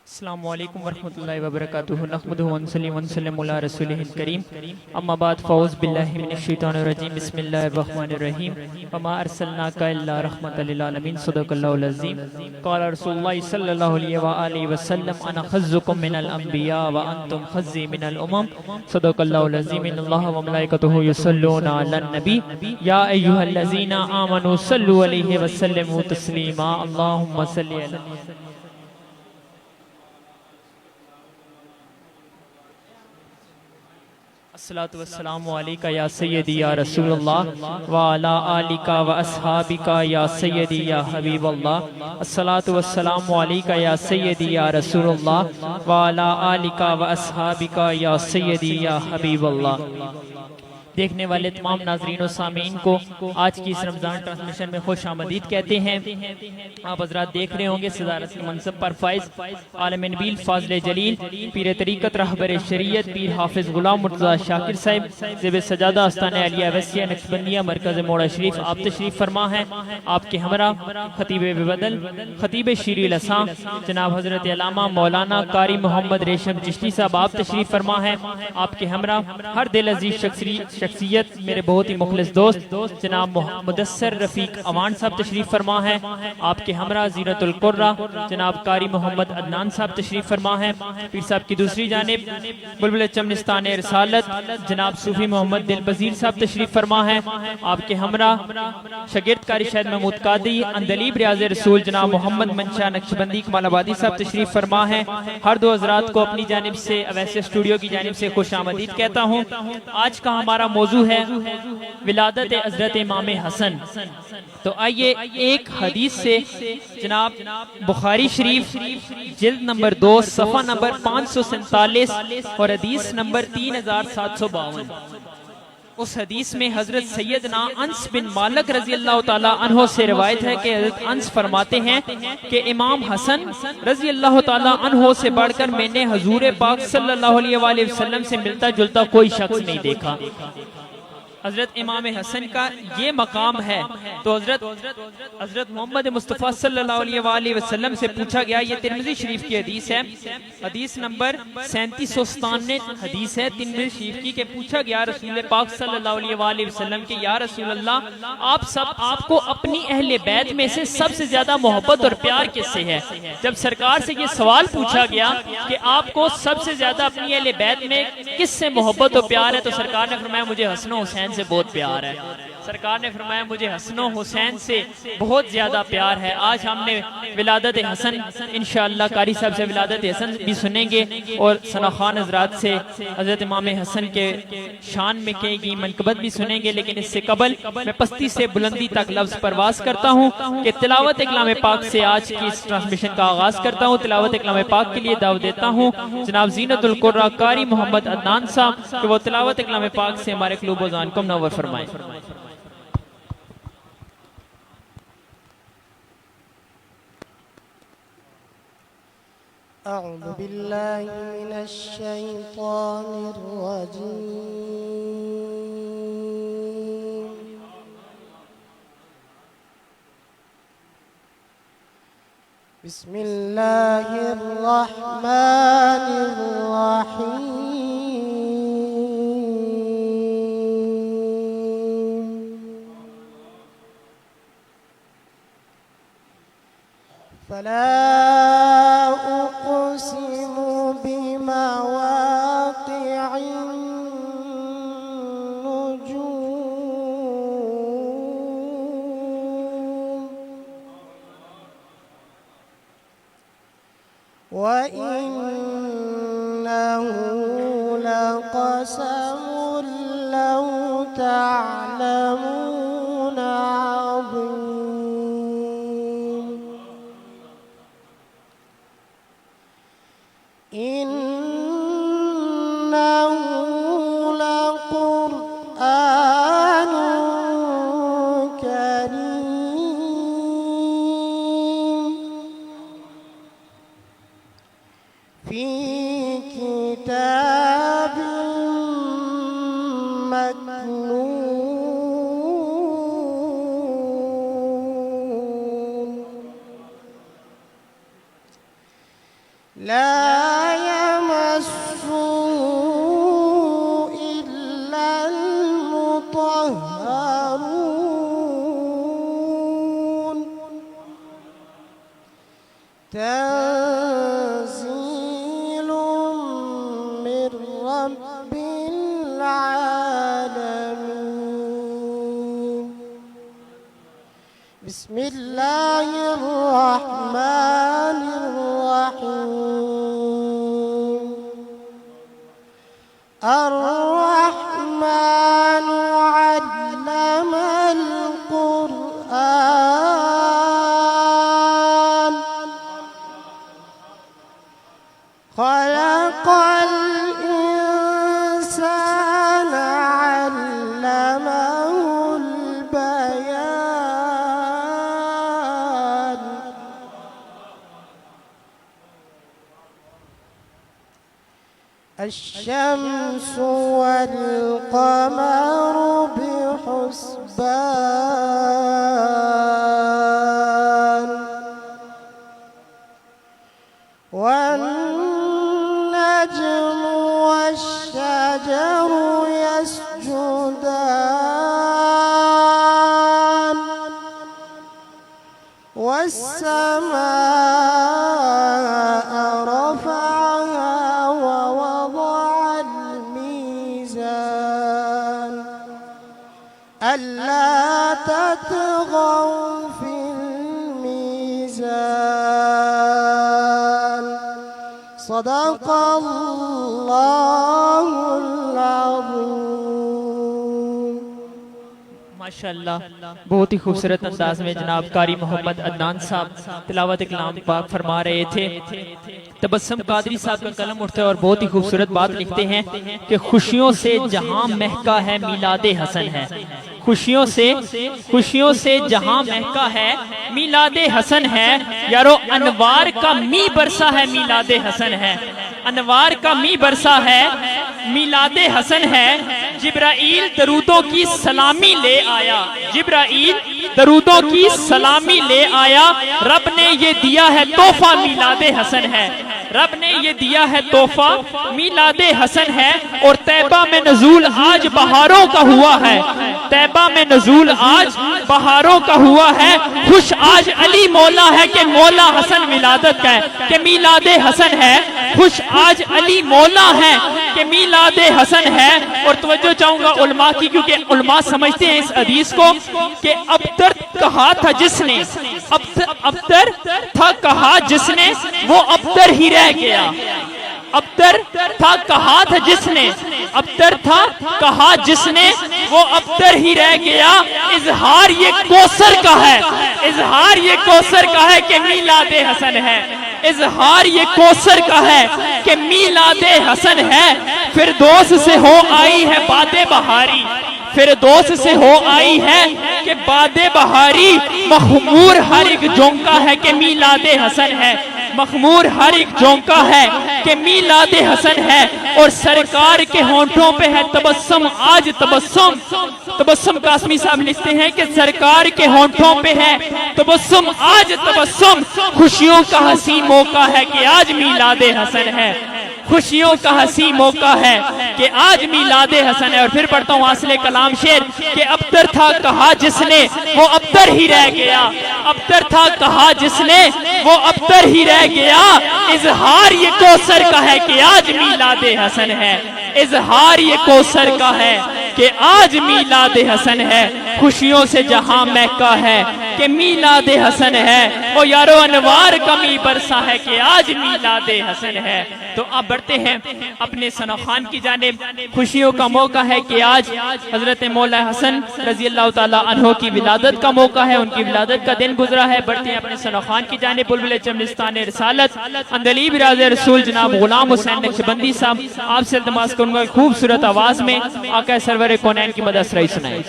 السلام علیکم ورحمۃ اللہ وبرکاتہ نحمدہ ونصلی ونسلم علی رسولہ الکریم اما بعد فاعوذ باللہ من الشیطان الرجیم بسم اللہ الرحمن الرحیم وما ارسلناک الا رحمۃ للعالمین صدق اللہ العظیم قال رسول اللہ صلی اللہ علیہ وآلہ وسلم انا خزکم من الانبیاء وانتم خزی من الامم صدق اللہ العظیم ان اللہ وملائکتہ یصلون علی النبی یا ایھا الذین آمنوا صلوا علیہ وسلموا تسلیما اللہم صلی علی الصلاۃ والسلام علیکہ یا سیدی یا رسول اللہ وعلی آلکہ واصحابکہ یا سیدی یا حبیب اللہ الصلاۃ والسلام علیکہ یا سیدی یا رسول اللہ وعلی آلکہ واصحابکہ یا سیدی یا حبیب اللہ۔ دیکھنے والے تمام ناظرین و سامعین کو آج کی اس رمضان ٹرانسمیشن میں خوش آمدید کہتے ہیں۔ آپ حضرات دیکھ رہے ہوں گے صدارت کے منصب پر فائز عالم نبیل فاضل جلیل پیر طریقت رہبر شریعت پیر حافظ غلام مرتضی شاکر صاحب زیب سجادہ آستانہ علیہ وسیع نقشبندیہ مرکز موڑا شریف آپ تشریف فرما ہیں۔ آپ کے ہمراہ خطیب ببدل خطیب شیریں لساں جناب حضرت علامہ مولانا قاری محمد ریشم چشتی صاحب آپ تشریف فرما ہیں۔ آپ کے ہمراہ ہر دل عزیز شخصیت میرے بہت ہی مخلص دوست جناب مدثر رفیق اوان صاحب تشریف فرما ہے۔ آپ کے ہمراہ زینت القرہ جناب قاری محمد عدنان صاحب تشریف فرما ہے۔ پیر صاحب کی دوسری جانب بلبل چمنستان رسالت جناب صوفی محمد دل پذیر صاحب تشریف فرما ہے۔ آپ کے ہمراہ شاگرد قاری شاہد محمود قادری اندلیب ریاض رسول جناب محمد منشا نقشبندی کمال آبادی صاحب تشریف فرما ہے۔ ہر دو حضرات کو اپنی جانب سے اویسی اسٹوڈیو کی جانب سے خوش آمدید کہتا ہوں۔ آج کا ہمارا موضوع ہے ولادت حضرت امام حسن۔ تو آئیے ایک حدیث سے جناب بخاری شریف جلد نمبر 2 صفحہ نمبر 547 اور حدیث نمبر 3752، اس حدیث میں حضرت سیدنا انس بن مالک رضی اللہ تعالیٰ عنہ سے روایت ہے کہ حضرت انس فرماتے ہیں کہ امام حسن رضی اللہ تعالیٰ عنہ سے بڑھ کر میں نے حضور پاک صلی اللہ علیہ وآلہ وسلم سے ملتا جلتا کوئی شخص نہیں دیکھا۔ حضرت امام حسن کا یہ مقام ہے تو حضرت محمد مصطفیٰ صلی اللہ علیہ وآلہ وسلم سے پوچھا گیا، یہ ترمذی شریف کی حدیث ہے، حدیث نمبر 3797 حدیث ہے ترمذی شریف کی، کہ پوچھا گیا رسول پاک صلی اللہ علیہ وآلہ وسلم کہ یا رسول اللہ آپ کو اپنی اہل بیت میں سے سب سے زیادہ محبت اور پیار کس سے ہے؟ جب سرکار سے یہ سوال پوچھا گیا کہ آپ کو سب سے زیادہ اپنی اہل بیت میں کس سے محبت اور پیار ہے، تو سرکار نے فرمایا مجھے حسن و حسین سے بہت پیار ہے۔ سرکار نے فرمایا مجھے حسن و حسین سے بہت زیادہ پیار ہے۔ آج ہم نے ولادت حسن انشاءاللہ قاری صاحب سے ولادت حسن بھی سنیں گے اور ثنا خان حضرات سے حضرت امام حسن کے شان میں کہے گی منقبت بھی سنیں گے، لیکن اس سے قبل میں پستی سے بلندی تک لفظ پرواز کرتا ہوں کہ تلاوت کلام پاک سے آج کی اس ٹرانسمیشن کا آغاز کرتا ہوں۔ تلاوت کلام پاک کے لیے دعوت دیتا ہوں جناب زینت القرہ قاری محمد عدنان صاحب کہ وہ تلاوت کلام پاک سے ہمارے قلوب و ذہن کو منور فرمائیں۔ أعوذ بالله من الشيطان الرجيم بسم الله الرحمن الرحيم فلا أقسم بمواقع النجوم وإنه لقسم لو تعلمون عظيم إنه لقرآن كريم في كتاب مكنون لا يمسه إلا المطهرون تنزيل من رب العالمين بسم الله الرحمن الرحيم الرحمن علم القرآن خلق الإنسان علمه البيان الشمس والقمر بحسبان والنجم والشجر يسجدان والسماء رفعها ووضع الميزان ألا تطغوا في الميزان صدق الله العظيم ماشاءاللہ بہت ہی خوبصورت انداز میں جناب قاری محمد عدنان صاحب تلاوت کلام پاک فرما رہے تھے۔ تبسم قادری صاحب کا قلم اٹھتا ہے اور بہت ہی خوبصورت بات لکھتے ہیں کہ خوشیوں سے جہاں مہکا ہے میلاد حسن ہے۔ خوشیوں سے جہاں مہکا ہے میلاد حسن ہے۔ یارو انوار کا می برسا ہے میلاد حسن ہے۔ انوار کا می برسا ہے میلاد حسن ہے۔ جبرائیل درودوں کی سلامی لے آیا، جبرائیل درودوں کی سلامی لے آیا۔ رب نے یہ دیا ہے تحفہ میلاد حسن ہے، رب نے یہ دیا ہے تحفہ میلاد حسن ہے۔ اور طیبہ میں نزول آج بہاروں کا ہوا ہے، طیبہ میں نزول آج بہاروں کا ہوا ہے۔ خوش آج علی مولا ہے کہ مولا حسن ولادت کا ہے کہ میلاد حسن ہے۔ خوش آج علی مولا ہے کہ میلاد حسن ہے۔ اور توجہ چاہوں گا علماء کی، کیونکہ علماء سمجھتے ہیں اس حدیث کو کہ ابتر کہا تھا جس نے، ابتر تھا کہا جس نے وہ ابتر ہی رہ گیا۔ ابتر تھا کہا تھا جس نے، ابتر تھا کہا جس نے وہ ابتر ہی رہ گیا۔ اظہار یہ کوثر کا ہے، اظہار یہ کوثر کا ہے کہ میلاد حسن ہے، اظہار یہ کوثر کا ہے کہ میلاد حسن ہے۔ فردوس سے ہو آئی ہے باد بہاری، فردوس سے ہو آئی ہے کہ باد بہاری۔ مخمور ہر ایک جونکا ہے کہ میلاد حسن ہے، مخمور ہر ایک جونکا ہے کہ میلاد حسن ہے۔ اور سرکار کے ہونٹوں پہ ہے تبسم آج تبسم۔ تبسم قاسمی صاحب لکھتے ہیں کہ سرکار کے ہونٹوں پہ ہے تبسم آج تبسم۔ خوشیوں کا ہنسی موقع ہے کہ آج میلاد حسن ہے، خوشیوں کا ہنسی موقع ہے کہ آج میلاد حسن ہے۔ اور پھر پڑھتا ہوں واصل کلام شعر کہ ابتر تھا کہا جس نے وہ ابتر ہی رہ گیا، ابتر تھا کہا جس نے وہ ابتر ہی رہ گیا۔ اظہار یہ کوثر کا ہے کہ آج میلاد حسن ہے، اظہار یہ کوثر کا ہے کہ آج میلاد حسن ہے۔ خوشیوں سے جہاں مہکا ہے کہ میلاد حسن ہے۔ او یارو انوار کا می برسا ہے کہ آج میلاد حسن ہے۔ تو اب بڑھتے ہیں اپنے ثناخان کی جانب۔ خوشیوں کا موقع ہے کہ آج حضرت مولا حسن رضی اللہ تعالیٰ عنہ کی ولادت کا موقع ہے، ان کی ولادت کا دن گزرا ہے۔ بڑھتے ہیں اپنے ثناخان کی جانب۔ بلبل چمنستان رسالت اندلیب راز رسول جناب غلام حسین نقشبندی صاحب، آپ سے التماس کروں گا خوبصورت آواز میں آقا سرور کونین کی مدد سرائی سنائیں۔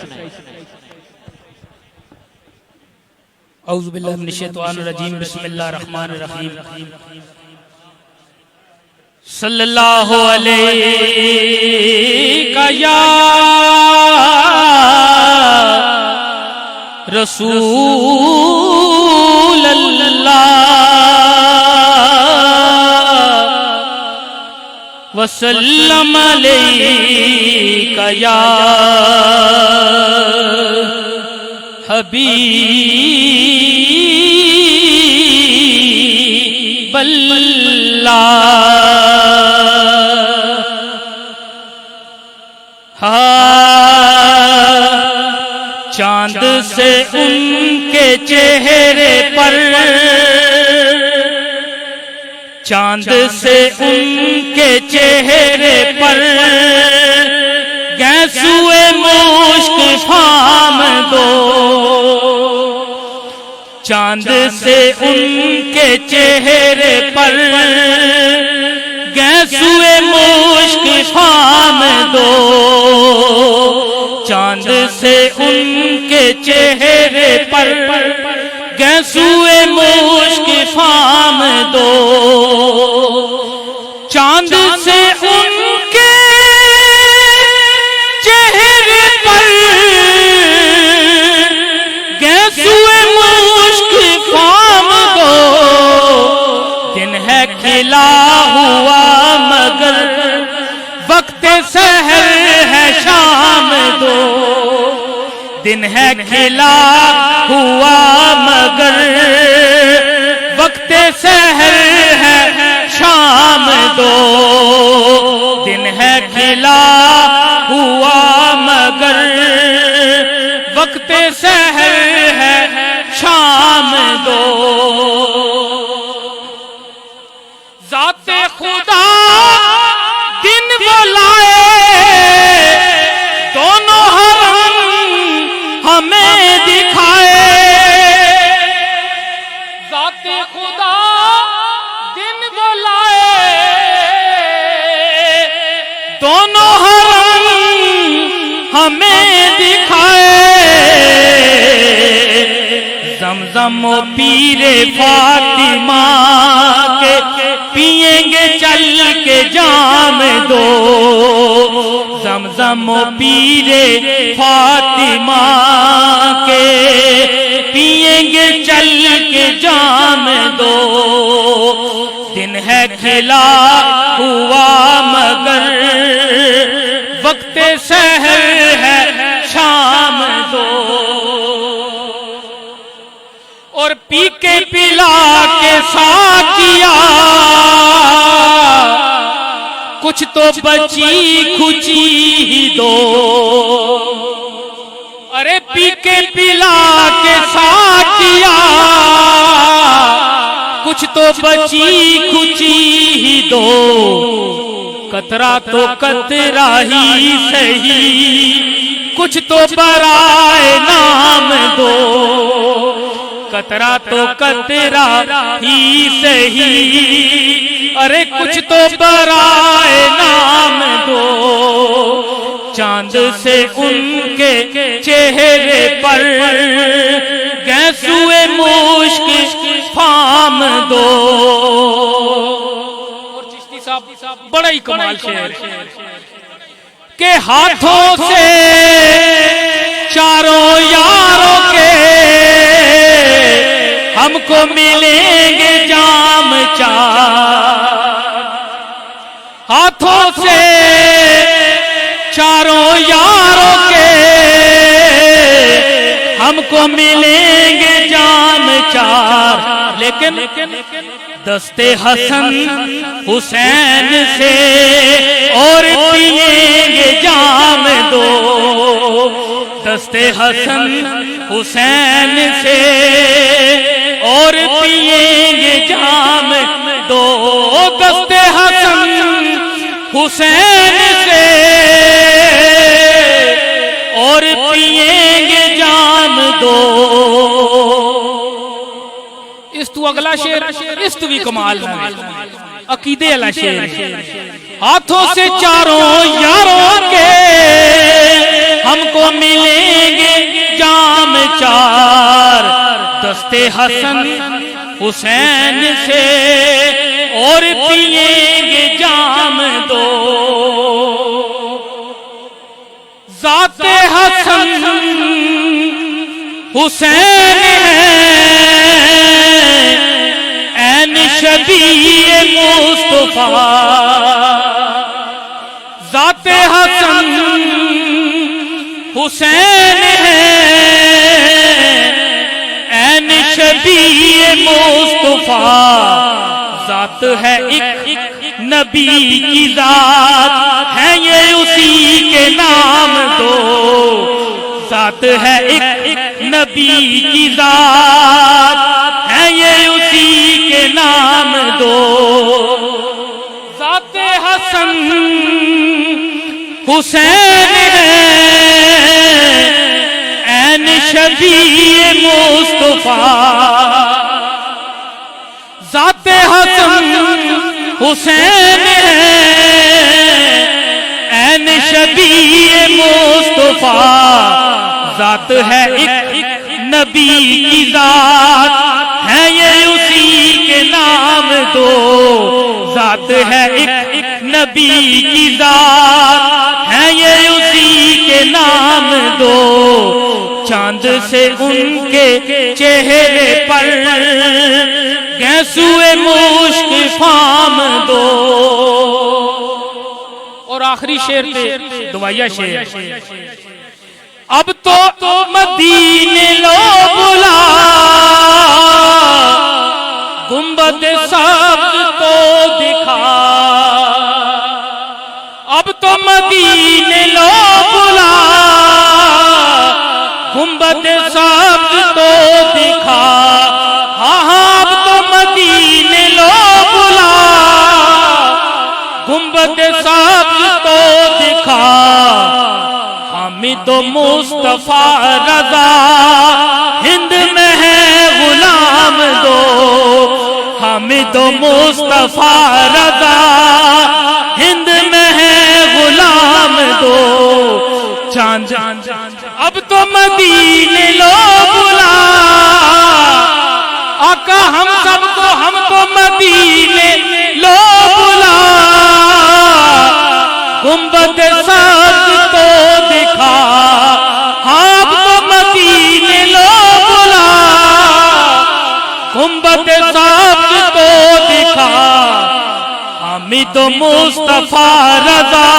اعوذ باللہ من الشیطان الرجیم، بسم اللہ الرحمن الرحیم۔ صلی اللہ علیہ یا رسول اللہ، وسلم علیک یا حبیب اللہ۔ چاند سے ان کے چہرے پر، چاند سے ان کے چہرے پر گیسوئے مشک فام دو، چاند سے ان کے چہرے پر گیسوئے مشک فام دو، چاند سے ان کے چہرے پر گیسوئے مشک فام دو، چاند سے ان کے چہرے پر گیسوئے مشک فام دو، دن ہے کھلا ہوا مگر وقت سحر ہے شام دو، دن ہے کھلا ہوا مگر وقت سحر ہے شام دو، دن ہے کھلا ہوا مگر وقت سحر ہے شام دو، ذات خدا دن بلائے دونوں حرم ہمیں دکھائے، ذات خدا دن بلائے دونوں حرم ہمیں دکھائے، زمزم و پیر فاطمہ کے پیئیں گے چل کے جام دو، زمزم و پیر فاطمہ کے پیئیں گے چل کے جام دو، دن ہے کھلا ہوا مگر وقت سحر ہے شام دو، اور پی کے پلا کے ساتھیا کچھ تو بچی کھچی دو، ارے پی کے پلا کے ساتھیا کچھ تو بچی کھچی دو، قطرہ تو قطرہ ہی سہی کچھ تو برائے نام دو، قطرہ تو قطرہ ہی سہی ارے کچھ تو برائے نام دو، چاند سے ان کے چہرے پر گیسوئے مشک فام دو، اور چشتی صاحب بڑا ہی کمال شعر کہ ہاتھوں سے چاروں یاروں کے ہم کو ملیں گے جام چار، ہاتھوں سے چاروں یاروں کے ہم کو ملیں گے جام چار، لیکن دست حسن حسین سے اور پیئیں گے جام دو، دست حسن حسین سے اور پیئیں گے جام دو، دست حسن حسین سے اور پیئیں گے جام دو، اس تو اگلا شعر اس تو بھی کمال ہے، عقیدے والا شعر، ہاتھوں سے چاروں یاروں کے ہم کو ملیں گے جام چار، دست حسن حسین سے اور پیئیں گے جام دو، ذات حسن حسین ہے عین شبیہ مصطفیٰ، ذات حسن حسین ہے، عین شبیہ مصطفیٰ ذات ہے ایک نبی کی ذات ہے یہ اسی کے نام دو، ذات ہے ایک نبی کی ذات ہے یہ اسی کے نام دو، ذات حسن حسین ہے، عین شبیہ مصطفیٰ ذات حسن حسین ہے، عین شبیہ مصطفیٰ ذات ہے ایک نبی کی ذات ہے یہ اسی کے نام دو، ذات ہے ایک نبی کی ذات ہے یہ اسی کے نام دو، چاند سے ان کے چہرے پر گیسوئے مشک فام دو، اور آخری شعر پہ دعائیہ شعر، اب تو مدینے لو بلا گنبد سبز تو دکھا، اب تو مدینے لو بلا گنبد سبز تو دکھا، ہاں اب تو مدینے لو بلا گنبد سبز تو دکھا، حامد و مصطفیٰ رضا ہند میں ہے غلام دو، حامد و مصطفیٰ رضا ہند میں ہے غلام دو، چاند اب تو مدینے لو بلا، آقا ہم سب کو ہم تو مدینے لو بلا، گنبد سبز تو دکھا، ہاں اب تو مدینے لو بلا گنبد سبز تو دکھا، حامد و مصطفیٰ رضا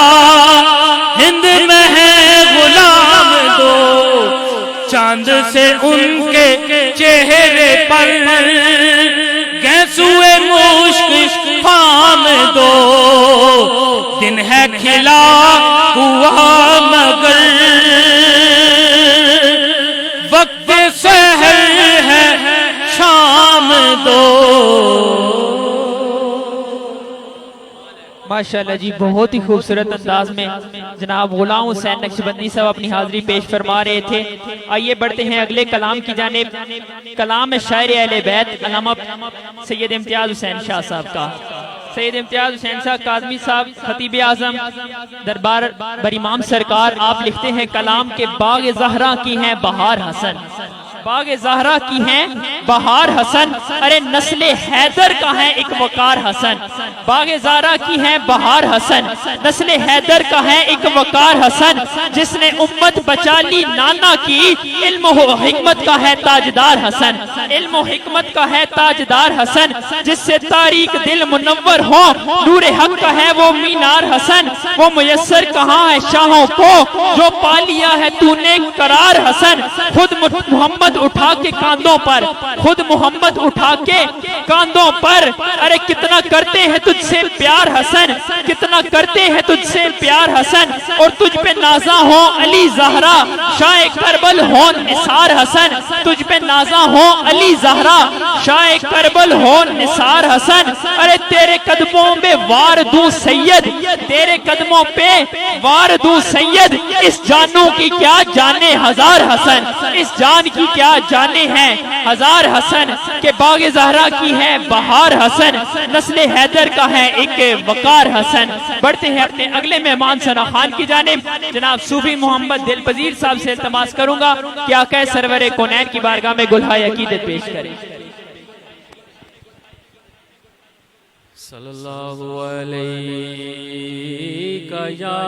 ہند میں ہے غلام دو، چاند سے ان کے چہرے پر گیسوئے مشک فام دو، دن ہے کھلا ہوا مگر وقت سحر ہے شام دو۔ ماشاءاللہ جی، بہت ہی خوبصورت انداز میں جناب غلام حسین نقشبندی صاحب اپنی حاضری پیش فرما رہے تھے۔ آئیے بڑھتے ہیں اگلے کلام کی جانب، کلام شاعر اہل بیت علامہ سید امتیاز حسین شاہ صاحب کا۔ سید امتیاز حسین شاہ کاظمی صاحب خطیب اعظم دربار برامام سرکار، آپ لکھتے ہیں کلام کے باغ زہرا کی ہیں بہار حسن، باغ زہرا کی ہیں بہار حسن، ارے نسل حیدر کا ہے ایک وقار حسن، باغ زہرا کی ہیں بہار حسن، نسل حیدر کا ہے ایک وقار حسن، جس نے امت بچا لی نانا کی، علم و حکمت کا ہے تاجدار حسن، علم و حکمت کا ہے تاجدار حسن، جس سے تاریک دل منور ہو، نور حق کا ہے وہ مینار حسن، وہ میسر کہاں ہے شاہوں کو جو پا لیا ہے تو نے قرار حسن، خود محمد اٹھا کے کاندھوں پر، خود محمد اٹھا کے کاندھوں پر، ارے کتنا کرتے ہیں تجھ سے پیار حسن، کتنا کرتے ہیں تجھ سے پیار حسن، اور تجھ پہ نازاں ہو علی زہرا شاہ کربل ہو نثار حسن، تجھ پہ نازاں ہو علی زہرا شاہ کربل ہو نثار حسن، ارے تیرے قدموں میں وار دوں سید، تیرے قدموں پہ وار دوں سید، اس جانوں کی کیا جانے ہزار حسن، اس جان کی کیا جانے ہیں ہزار حسن، کہ باغ زہرا کی ہے بہار حسن، نسل حیدر کا ہے ایک وقار حسن۔ بڑھتے ہیں اپنے اگلے مہمان ثنا خان کی جانب، جناب صوفی محمد دل پذیر صاحب سے التماس کروں گا کہ آقا سرور کونین کی بارگاہ میں گلہائے عقیدت پیش کریں۔ صلی اللہ علیہ یا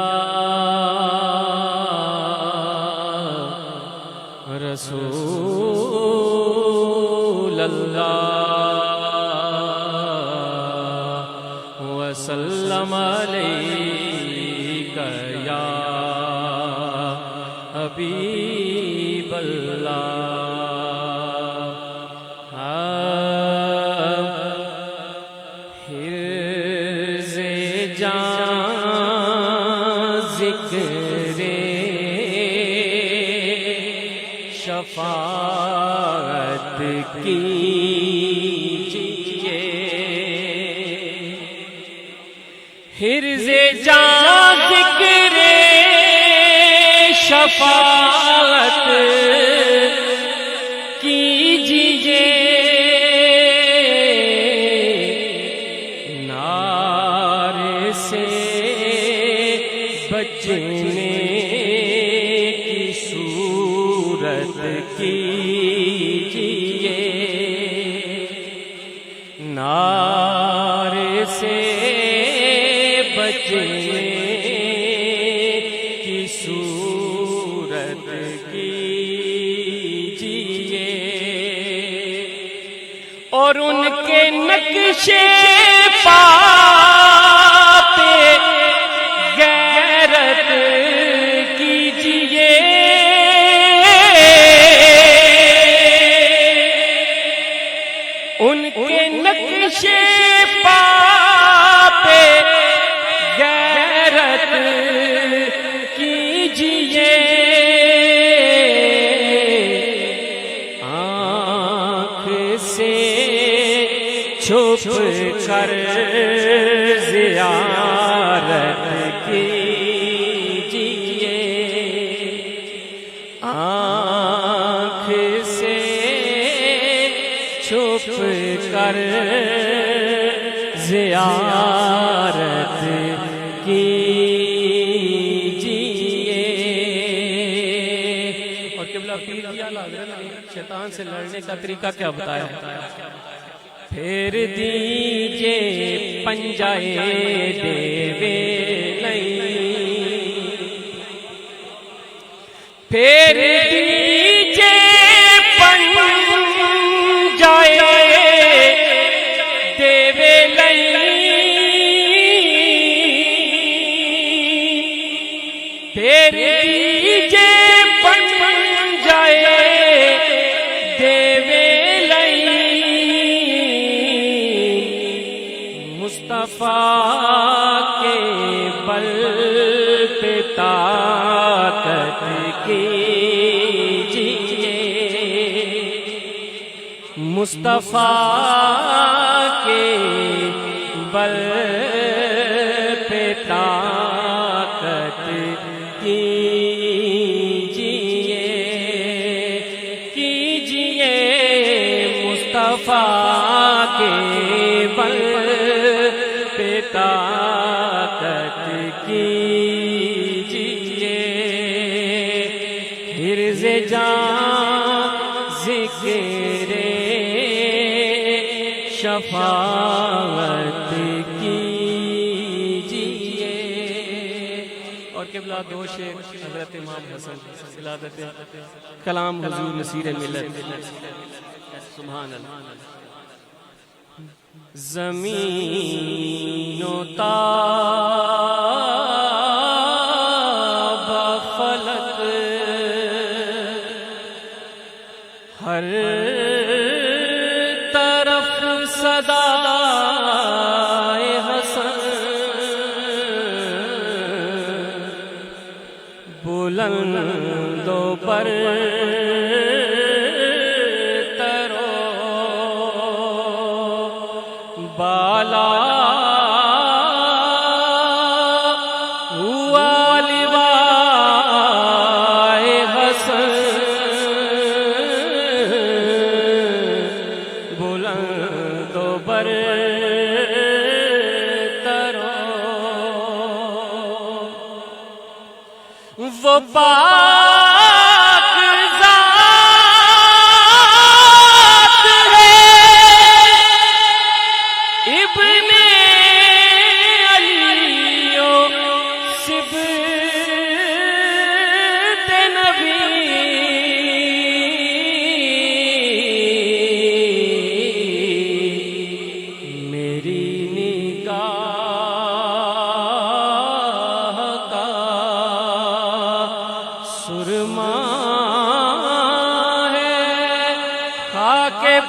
رسول اللہ وسلم علیہ حبیب اللہ حرز جان ذکر شفاعت کیجئے حرز جان ذکر شفاعت کیجئے نار سے بچنے کی صورت کیجئے نار سے بچنے کی صورت کیجئے اور ان کے نقشے پا پہ غیرت کیجئے ان کے نقشے پا پہ غیرت کیجئے آنکھ سے چھپ کر زیارت کیجئے آنکھ سے چھپ کر زیارت کیجئے اور قبلہ پیر دیا شیطان سے لڑنے کا طریقہ کیا بتایا پھر دیجئے پنجائے دیوے نہیں پھر دیجئے پنجائے دیوے نہیں پھر دیجئے پنجائے دیوے مصطفیٰ کے بل پہ طاقت کیجئے مصطفیٰ کے بل پہ طاقت کیجئے مصطفیٰ کے بل پہ طاقت کیجئے حرز جان ذکر شفاعت کیجئے اور قبلہ دو شعر حضرت امام حسن ولادت کلام حضور نصیر ملت سبحان اللہ زمین و تاب فلک ہر طرف صدائے حسن بلند و پر بالا ہوا لوائے حسن بلند و برتر وہ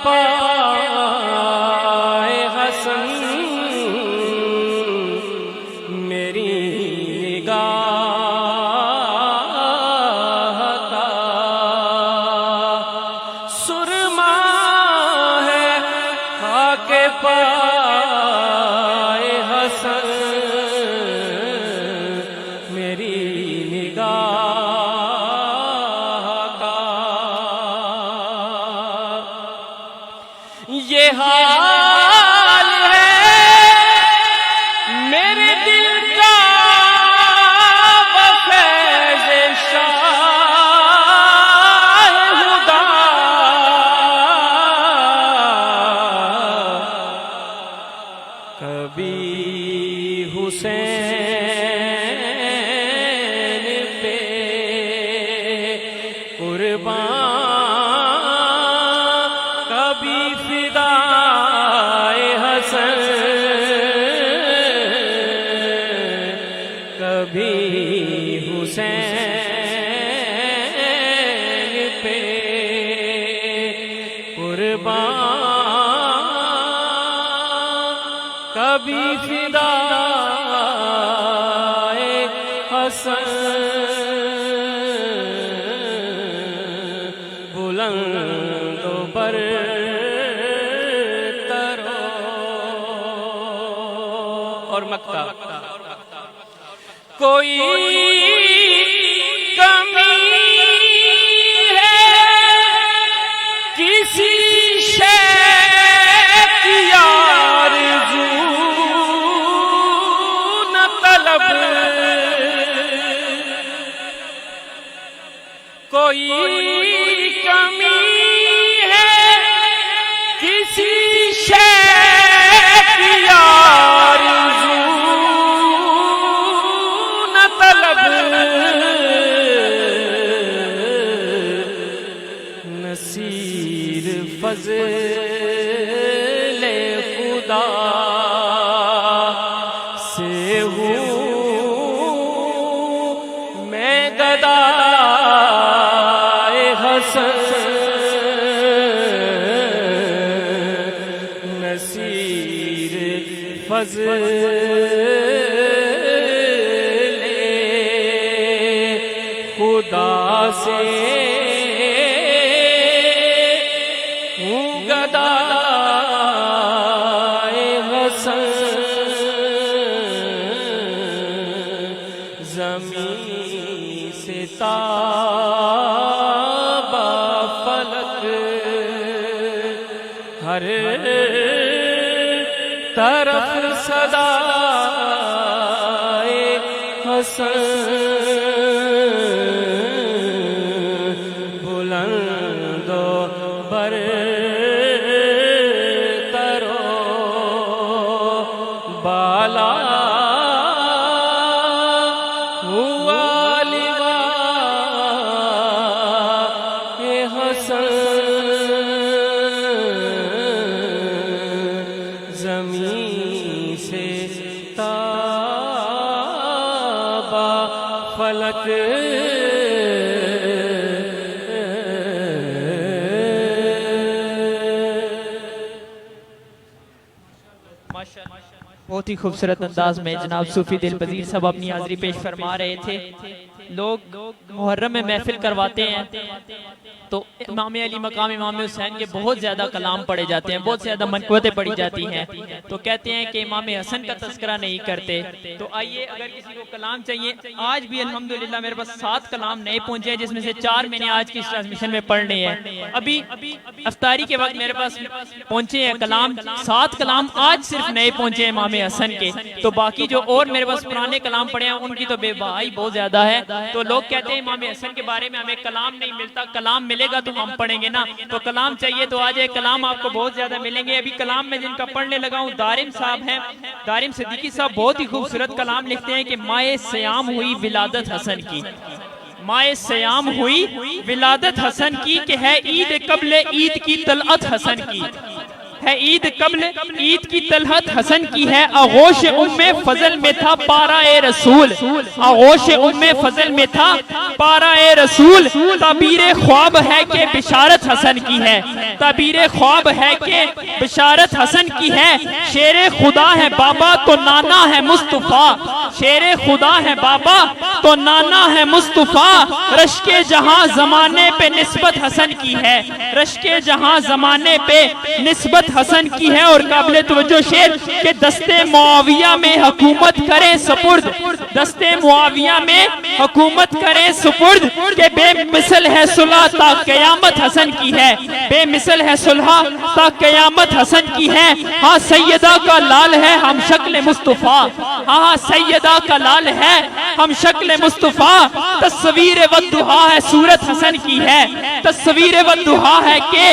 پائے حسن میری نگاہ کا سرما ہے خاک پائے حسن میری نگاہ کا یہ حال ہے میرے دل کا بفیض شاہ خدا کبھی حسین پہ قربان کبھی فدائے حسن کبھی حسین پہ قربان کبھی فدائے حسن بلند و برتر اور مکہ کوئی کمی ہے کسی شے کی آرزو نہ طلب کوئی کمی ہے کسی شے کی آرزو نہ طلب نصیر فضل خدا سے ہوں میں گدائے حسن نصیر فضل خدا سے ہوں گدائے حسن زمین سے تابا فلک ہر طرف صدائے حسن بلند و برتر و بالا ہوا لواء حسن زمین سے تابا فلک بہت ہی خوبصورت انداز میں جناب صوفی دل پذیر صاحب اپنی حاضری پیش فرما رہے تھے. لوگ محرم میں محفل کرواتے ہیں تو امام علی مقام امام حسین کے بہت زیادہ کلام پڑھے جاتے ہیں, بہت زیادہ منقبتیں پڑھی جاتی ہیں, تو کہتے ہیں کہ امام حسن کا تذکرہ نہیں کرتے. تو آئیے اگر کسی کو کلام چاہیے, آج بھی الحمدللہ میرے پاس 7 کلام نئے پہنچے ہیں جس میں سے 4 میں نے آج کی اس ٹرانسمیشن میں پڑھنے ہیں. ابھی افطاری کے وقت میرے پاس پہنچے ہیں کلام, 7 کلام آج صرف نئے پہنچے ہیں امام حسن کے. تو باقی جو اور میرے پاس پرانے کلام پڑھے ہیں ان کی تو بے بہائی بہت زیادہ ہے. تو لوگ کہتے ہیں امام حسن کے بارے میں ہمیں کلام نہیں ملتا, کلام ملے گا تو ہم پڑھیں گے نا. تو کلام چاہیے تو آج کلام آپ کو بہت زیادہ ملیں گے. ابھی کلام میں جن کا پڑھنے لگا ہوں دارم صاحب ہیں, دارم صدیقی صاحب بہت ہی خوبصورت کلام لکھتے ہیں کہ مائے سیام ہوئی ولادت حسن کی, مائے سیام ہوئی ولادت حسن کی, کہ ہے عید قبل عید کی طلعت حسن کی. ہے عید قبل عید کی طلحت حسن کی ہے، آغوش ام فضل میں تھا پارہ رسول، آغوش ام فضل میں تھا پارہ رسول، تعبیر خواب ہے کہ بشارت حسن کی ہے، تعبیر خواب ہے کہ بشارت حسن کی ہے، شیر خدا ہے بابا تو نانا ہے مصطفیٰ، شیر خدا ہے بابا تو نانا ہے مصطفیٰ، رشک جہاں زمانے پہ نسبت حسن کی ہے، رشک جہاں زمانے پہ نسبت حسن کی ہے۔ اور قابل توجہ شعر کہ دستے معاویہ میں حکومت کریں سپرد، دستے معاویہ میں حکومت کریں سپرد، کہ بے مثل ہے صلح تا قیامت حسن کی ہے، بے مثل ہے صلح تا قیامت حسن کی ہے۔ ہاں سیدہ کا لال ہے ہم شکل مصطفیٰ، ہاں سیدہ کا لال ہے ہم شکل مصطفیٰ، تصویر والدہا ہے صورت حسن کی ہے، تصویر والدہا ہے کہ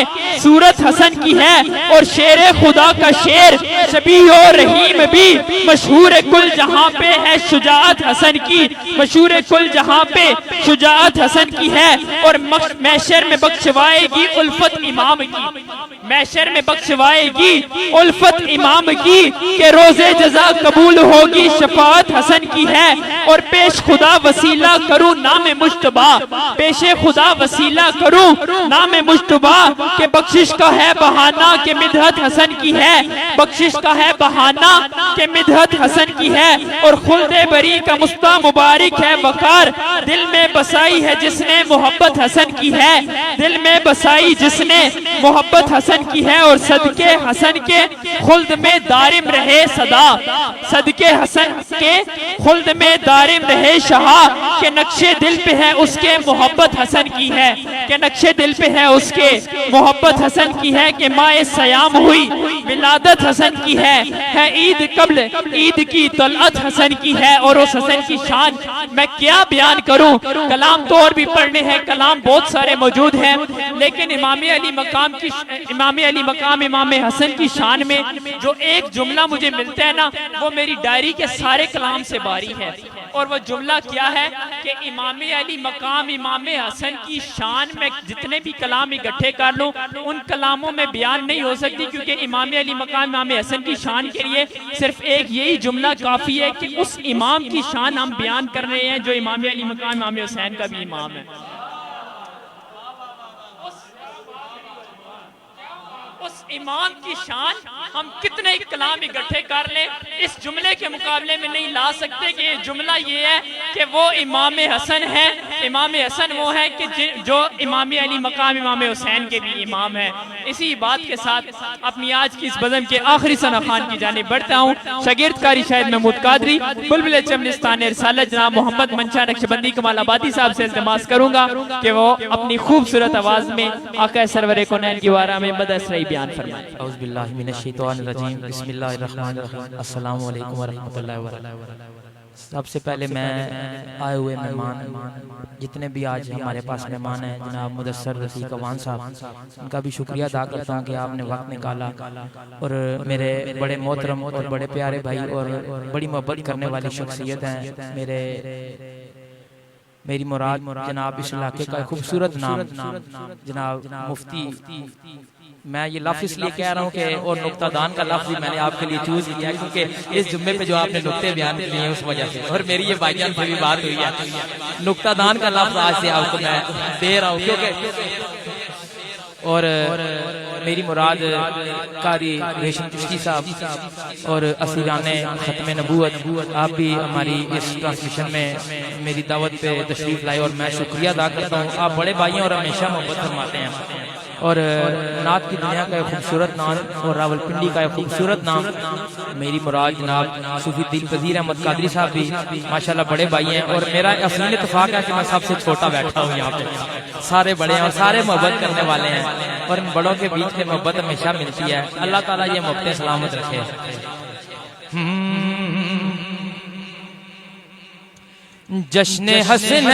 صورت حسن کی ہے۔ اور شیر خدا کا شیر شبیہ و رحیم بھی مشہور کل جہاں پہ ہے شجاعت حسن کی، مشہور کل جہاں پہ شجاعت حسن کی ہے۔ اور محشر میں بخشوائے گی الفت امام کی، محشر میں بخشوائے گی الفت امام کی، کہ روز جزا قبول ہوگی شفاعت حسن کی ہے۔ اور پیش خدا وسیلہ کروں نام مجتبیٰ، پیش خدا وسیلہ کروں نام مجتبیٰ، کہ بخشش کا ہے بہانہ کہ مدحت حسن کی ہے، بخشش کا ہے بہانہ کہ مدحت حسن کی ہے۔ اور خلد بری کا مستہ مبارک ہے وقار، دل میں بسائی ہے جس نے محبت حسن کی ہے، دل میں بسائی جس نے محبت حسن کی ہے۔ اور صدقے حسن کے خلد میں دارم رہے صدا، صدقے حسن کے خلد میں دارم رہے شہا، کہ نقش دل پہ ہے اس کے محبت حسن کی ہے، کہ نقش دل پہ ہے اس کے محبت حسن کی ہے۔ کہ ماہ سیام ہوئی ولادت حسن کی ہے عید قبل عید کی طلعت حسن کی ہے۔ اور اس حسن کی شان میں کیا بیان کروں، کلام تو اور بھی پڑھنے ہیں، کلام بہت سارے موجود ہیں، لیکن امام علی مقام امام حسن کی شان میں جو ایک جملہ مجھے ملتا ہے نا، وہ میری ڈائری کے سارے کلام سے باری ہے۔ اور وہ جملہ کیا ہے کہ امام علی مقام امام حسن کی شان میں جتنے بھی کلام اکٹھے کر لوں ان کلاموں میں بیان نہیں ہو سکتی، کیونکہ امام علی مقام امام حسن کی شان کے لیے صرف ایک یہی جملہ کافی ہے کہ اس امام کی شان ہم بیان کر رہے ہیں جو امام علی مقام امام حسین کا بھی امام ہے۔ اس امام کی شان ہم کتنے کلام اکٹھے کر لیں اس جملے کے مقابلے میں نہیں لا سکتے، کہ یہ جملہ یہ ہے کہ وہ امام حسن ہے، امام حسن وہ ہے کہ جو امام علی مقام امام حسین کے بھی امام ہے۔ اسی بات کے ساتھ اپنی آج کی اس بزم کے آخری ثنا خوان کی جانب بڑھتا ہوں۔ شاگرد قاری شاہد محمود قادری بلبل چمنستان رسالت جناب محمد منشا نقشبندی کمال آبادی صاحب سے التماس کروں گا کہ وہ اپنی خوبصورت آواز میں آقا سرور کونین کی بارگاہ میں بداسرائی بیان فرمائیں۔ اعوذ باللہ من الشیطان الرجیم، بسم اللہ الرحمن الرحیم، السلام علیکم ورحمۃ اللہ وبرکاتہ۔ سب سے پہلے میں آئے ہوئے مہمان جتنے بھی آج ہمارے پاس مہمان ہیں، جناب مدثر رفیق اوان صاحب، ان کا بھی شکریہ ادا کرتا ہوں کہ آپ نے وقت نکالا، اور میرے بڑے محترم اور بڑے پیارے بھائی اور بڑی محبت کرنے والی شخصیت ہیں، میری مراد جناب اس علاقے کا خوبصورت نام جناب مفتی، میں یہ لفظ اس لیے کہہ رہا ہوں کہ اور نقطہ دان کا لفظ میں نے آپ کے لیے چوز کیا کیونکہ اس جمعے پہ جو آپ نے نقطے بیان کیے ہیں اس وجہ سے، اور میری یہ بھائی جان سے بھی بات ہوئی ہے، نقطہ دان کا لفظ آج سے آپ کو میں دے رہا ہوں، کیونکہ اور میری مراد قاری ریشم چشتی صاحب اور اسیران ختم نبوت، آپ بھی ہماری اس ٹرانسمیشن میں میری دعوت پہ تشریف لائے اور میں شکریہ ادا کرتا ہوں۔ آپ بڑے بھائی ہیں اور ہمیشہ محبت فرماتے ہیں، اور نعت کی دنیا کا ایک خوبصورت نام اور راولپنڈی کا ایک خوبصورت نام میری مراد جناب صوفی دل پذیر احمد قادری صاحب بھی ماشاءاللہ بڑے بھائی ہیں، اور میرا اصل اتفاق ہے کہ میں سب سے چھوٹا بیٹھا ہوں یہاں پہ، سارے بڑے ہیں اور سارے محبت کرنے والے ہیں، اور ان بڑوں کے بیچ میں محبت ہمیشہ ملتی ہے۔ اللہ تعالیٰ یہ محبتیں سلامت رکھے۔ جشن حسنین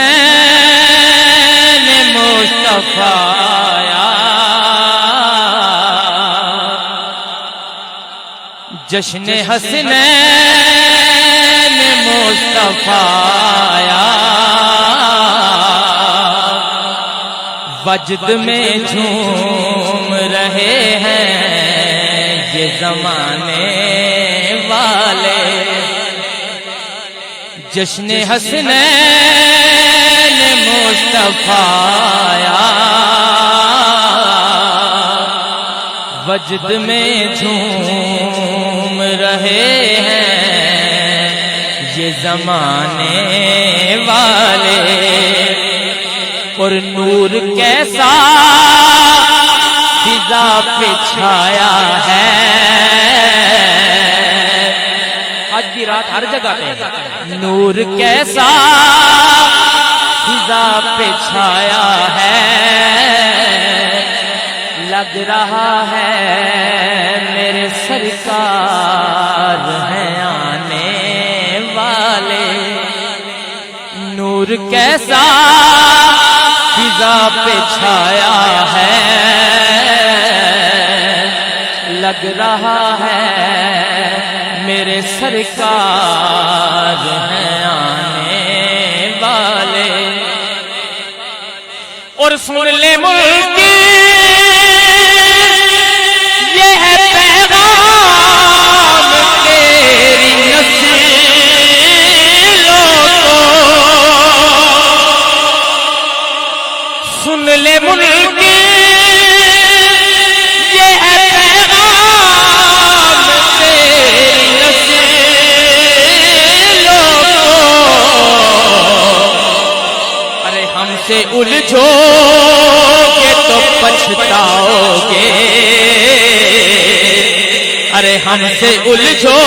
مصطفیٰ آیا، جشن حسنین مصطفیٰ آیا، وجد میں جھوم رہے ہیں یہ زمانے والے جشن حسنین مصطفیٰ وجد میں جھوم رہے ہیں یہ زمانے والے اور نور کیسا فضا پہ چھایا ہے آج بھی رات ہر جگہ پہ نور کیسا فضا پہ چھایا ہے لگ رہا ہے میرے سرکار ہیں آنے والے نور کیسا فضا پہ چھایا ہے لگ رہا ہے میرے سرکار ہیں آنے والے اور سن لے ملکی یہ ہے پیغام تیری نسلوں کو سن لے ملکی یہ ہے پیغام تیری نسلوں کو ارے ہم سے الجھو گے تو پچھتاؤ گے ارے ہم سے الجھو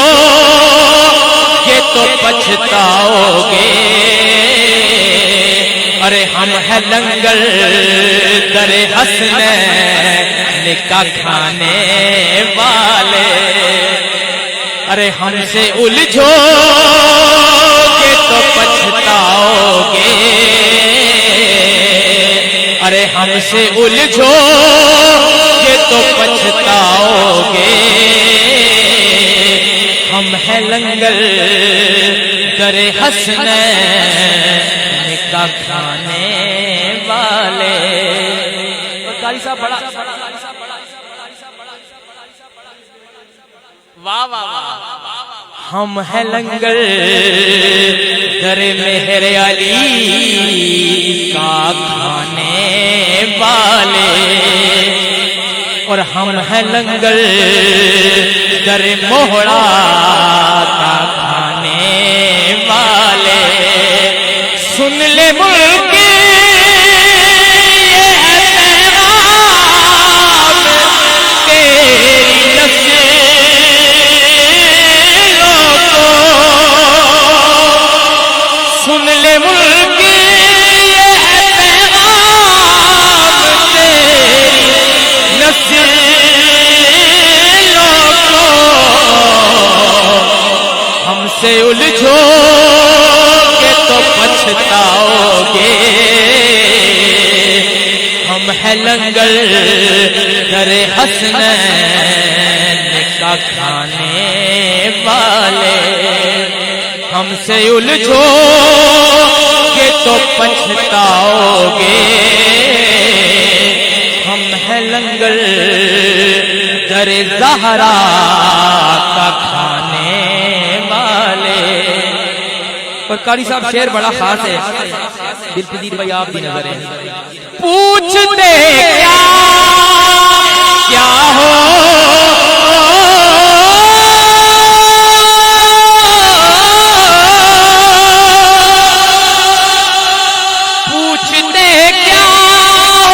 گے تو پچھتاؤ گے ارے ہم ہیں لنگر در حسنین کا کھانے والے ارے ہم سے الجھو گے تو پچھتاؤ گے ارے ہم سے الجھو گے تو پچھتاؤ گے ہم ہیں لنگر در حسنین کا کھانے والے قاری صاحب بڑا واہ واہ ہم ہیں لنگر در مہر علی کا کھانے والے اور ہم ہیں لنگر در موہڑا کا کھانے والے سن لے ملکی یہ ہے پیغام تیری نسلوں کو سن لے ملکی یہ ہے پیغام تیری نسلوں کو ہم سے الجھو گے تو پچھتاؤ گے ہم ہیں لنگر در حسنین کا کھانے والے ہم سے الجھو گے تو پچھتاؤ گے ہم ہیں لنگر در زہرا کا کھانے والے اور قاری صاحب شعر بڑا خاص ہے دل پذیر بھائی آپ بھی نظر ہیں پوچھتے کیا ہو پوچھتے کیا ہو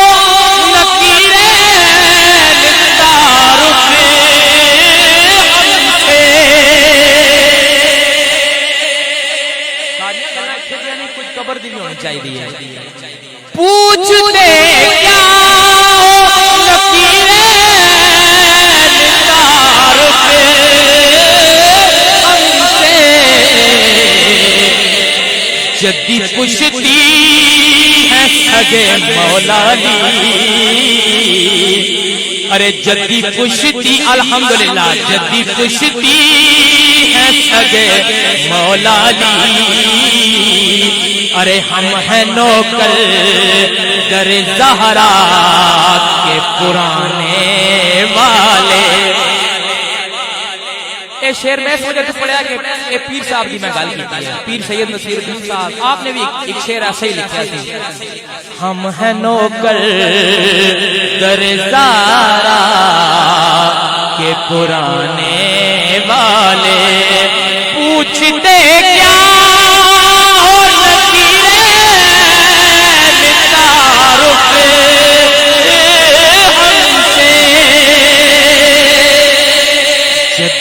نکیرین تعارف ہم سے کچھ قبر دل ہونی چاہیے پوچھتے کیا ہو نکیرین تعارف ہم سے جدی پشتی ہے سگے مولا علی ارے جدی پشتی الحمدللہ جدی پشتی ہے سگے مولا علی ارے ہم ہیں نوکر در زہرا کے پرانے والے یہ شعر میں اس وجہ سے پڑھا کہ یہ پیر صاحب کی میں گل کی ہے، پیر سید نصیر الدین صاحب آپ نے بھی ایک شعر ایسا ہی لکھا تھی، ہم ہیں نوکر در زارا کے پرانے والے پوچھتے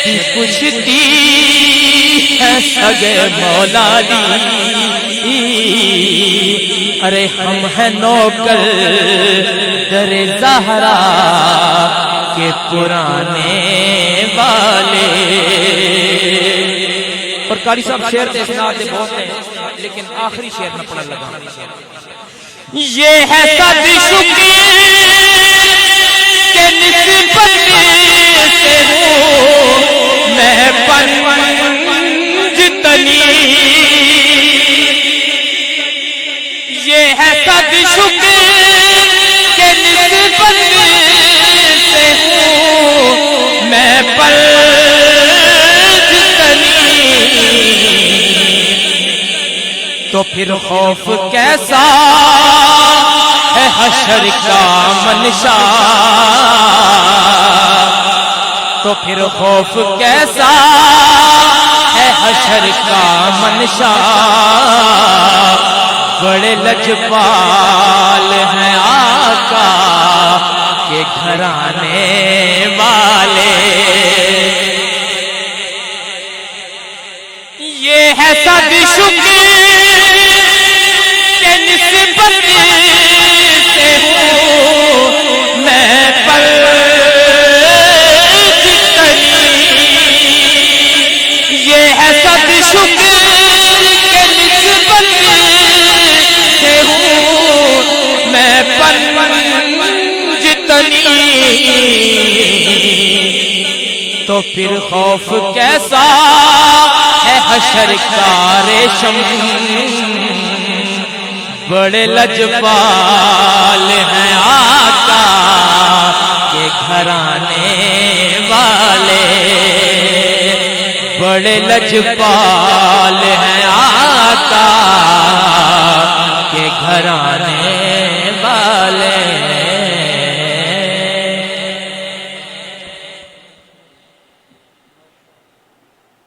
کیا پوچھتی ہے سگے مولا علی، ارے ہم ہیں نوکر در زہرا کے پرانے والے. اور قاری صاحب شعر تے اسناد دے بہت ہیں لیکن آخری شعر میں پڑھن لگا، یہ ہے صد شکر کہ نسبت سے ہوں میں پنجتنی، یہ ہے صد شکر کہ نسبت سے ہوں میں پنجتنی، تو پھر خوف کیسا ہے حشر کا منشا، تو پھر خوف کیسا ہے حشر کا منشا، بڑے لجپال ہیں آقا کے گھرانے والے. یہ ہے صد شکر کہ نسبت سے ہوں میں یہ ہے صد شکر کہ نسبت سے ہوں میں پنجتنی، تو پھر خوف کیسا ہے حشر کا ریشم، بڑے لجپال ہیں آقا کے گھرانے والے، بڑے لجپال ہیں آقا کے گھرانے والے.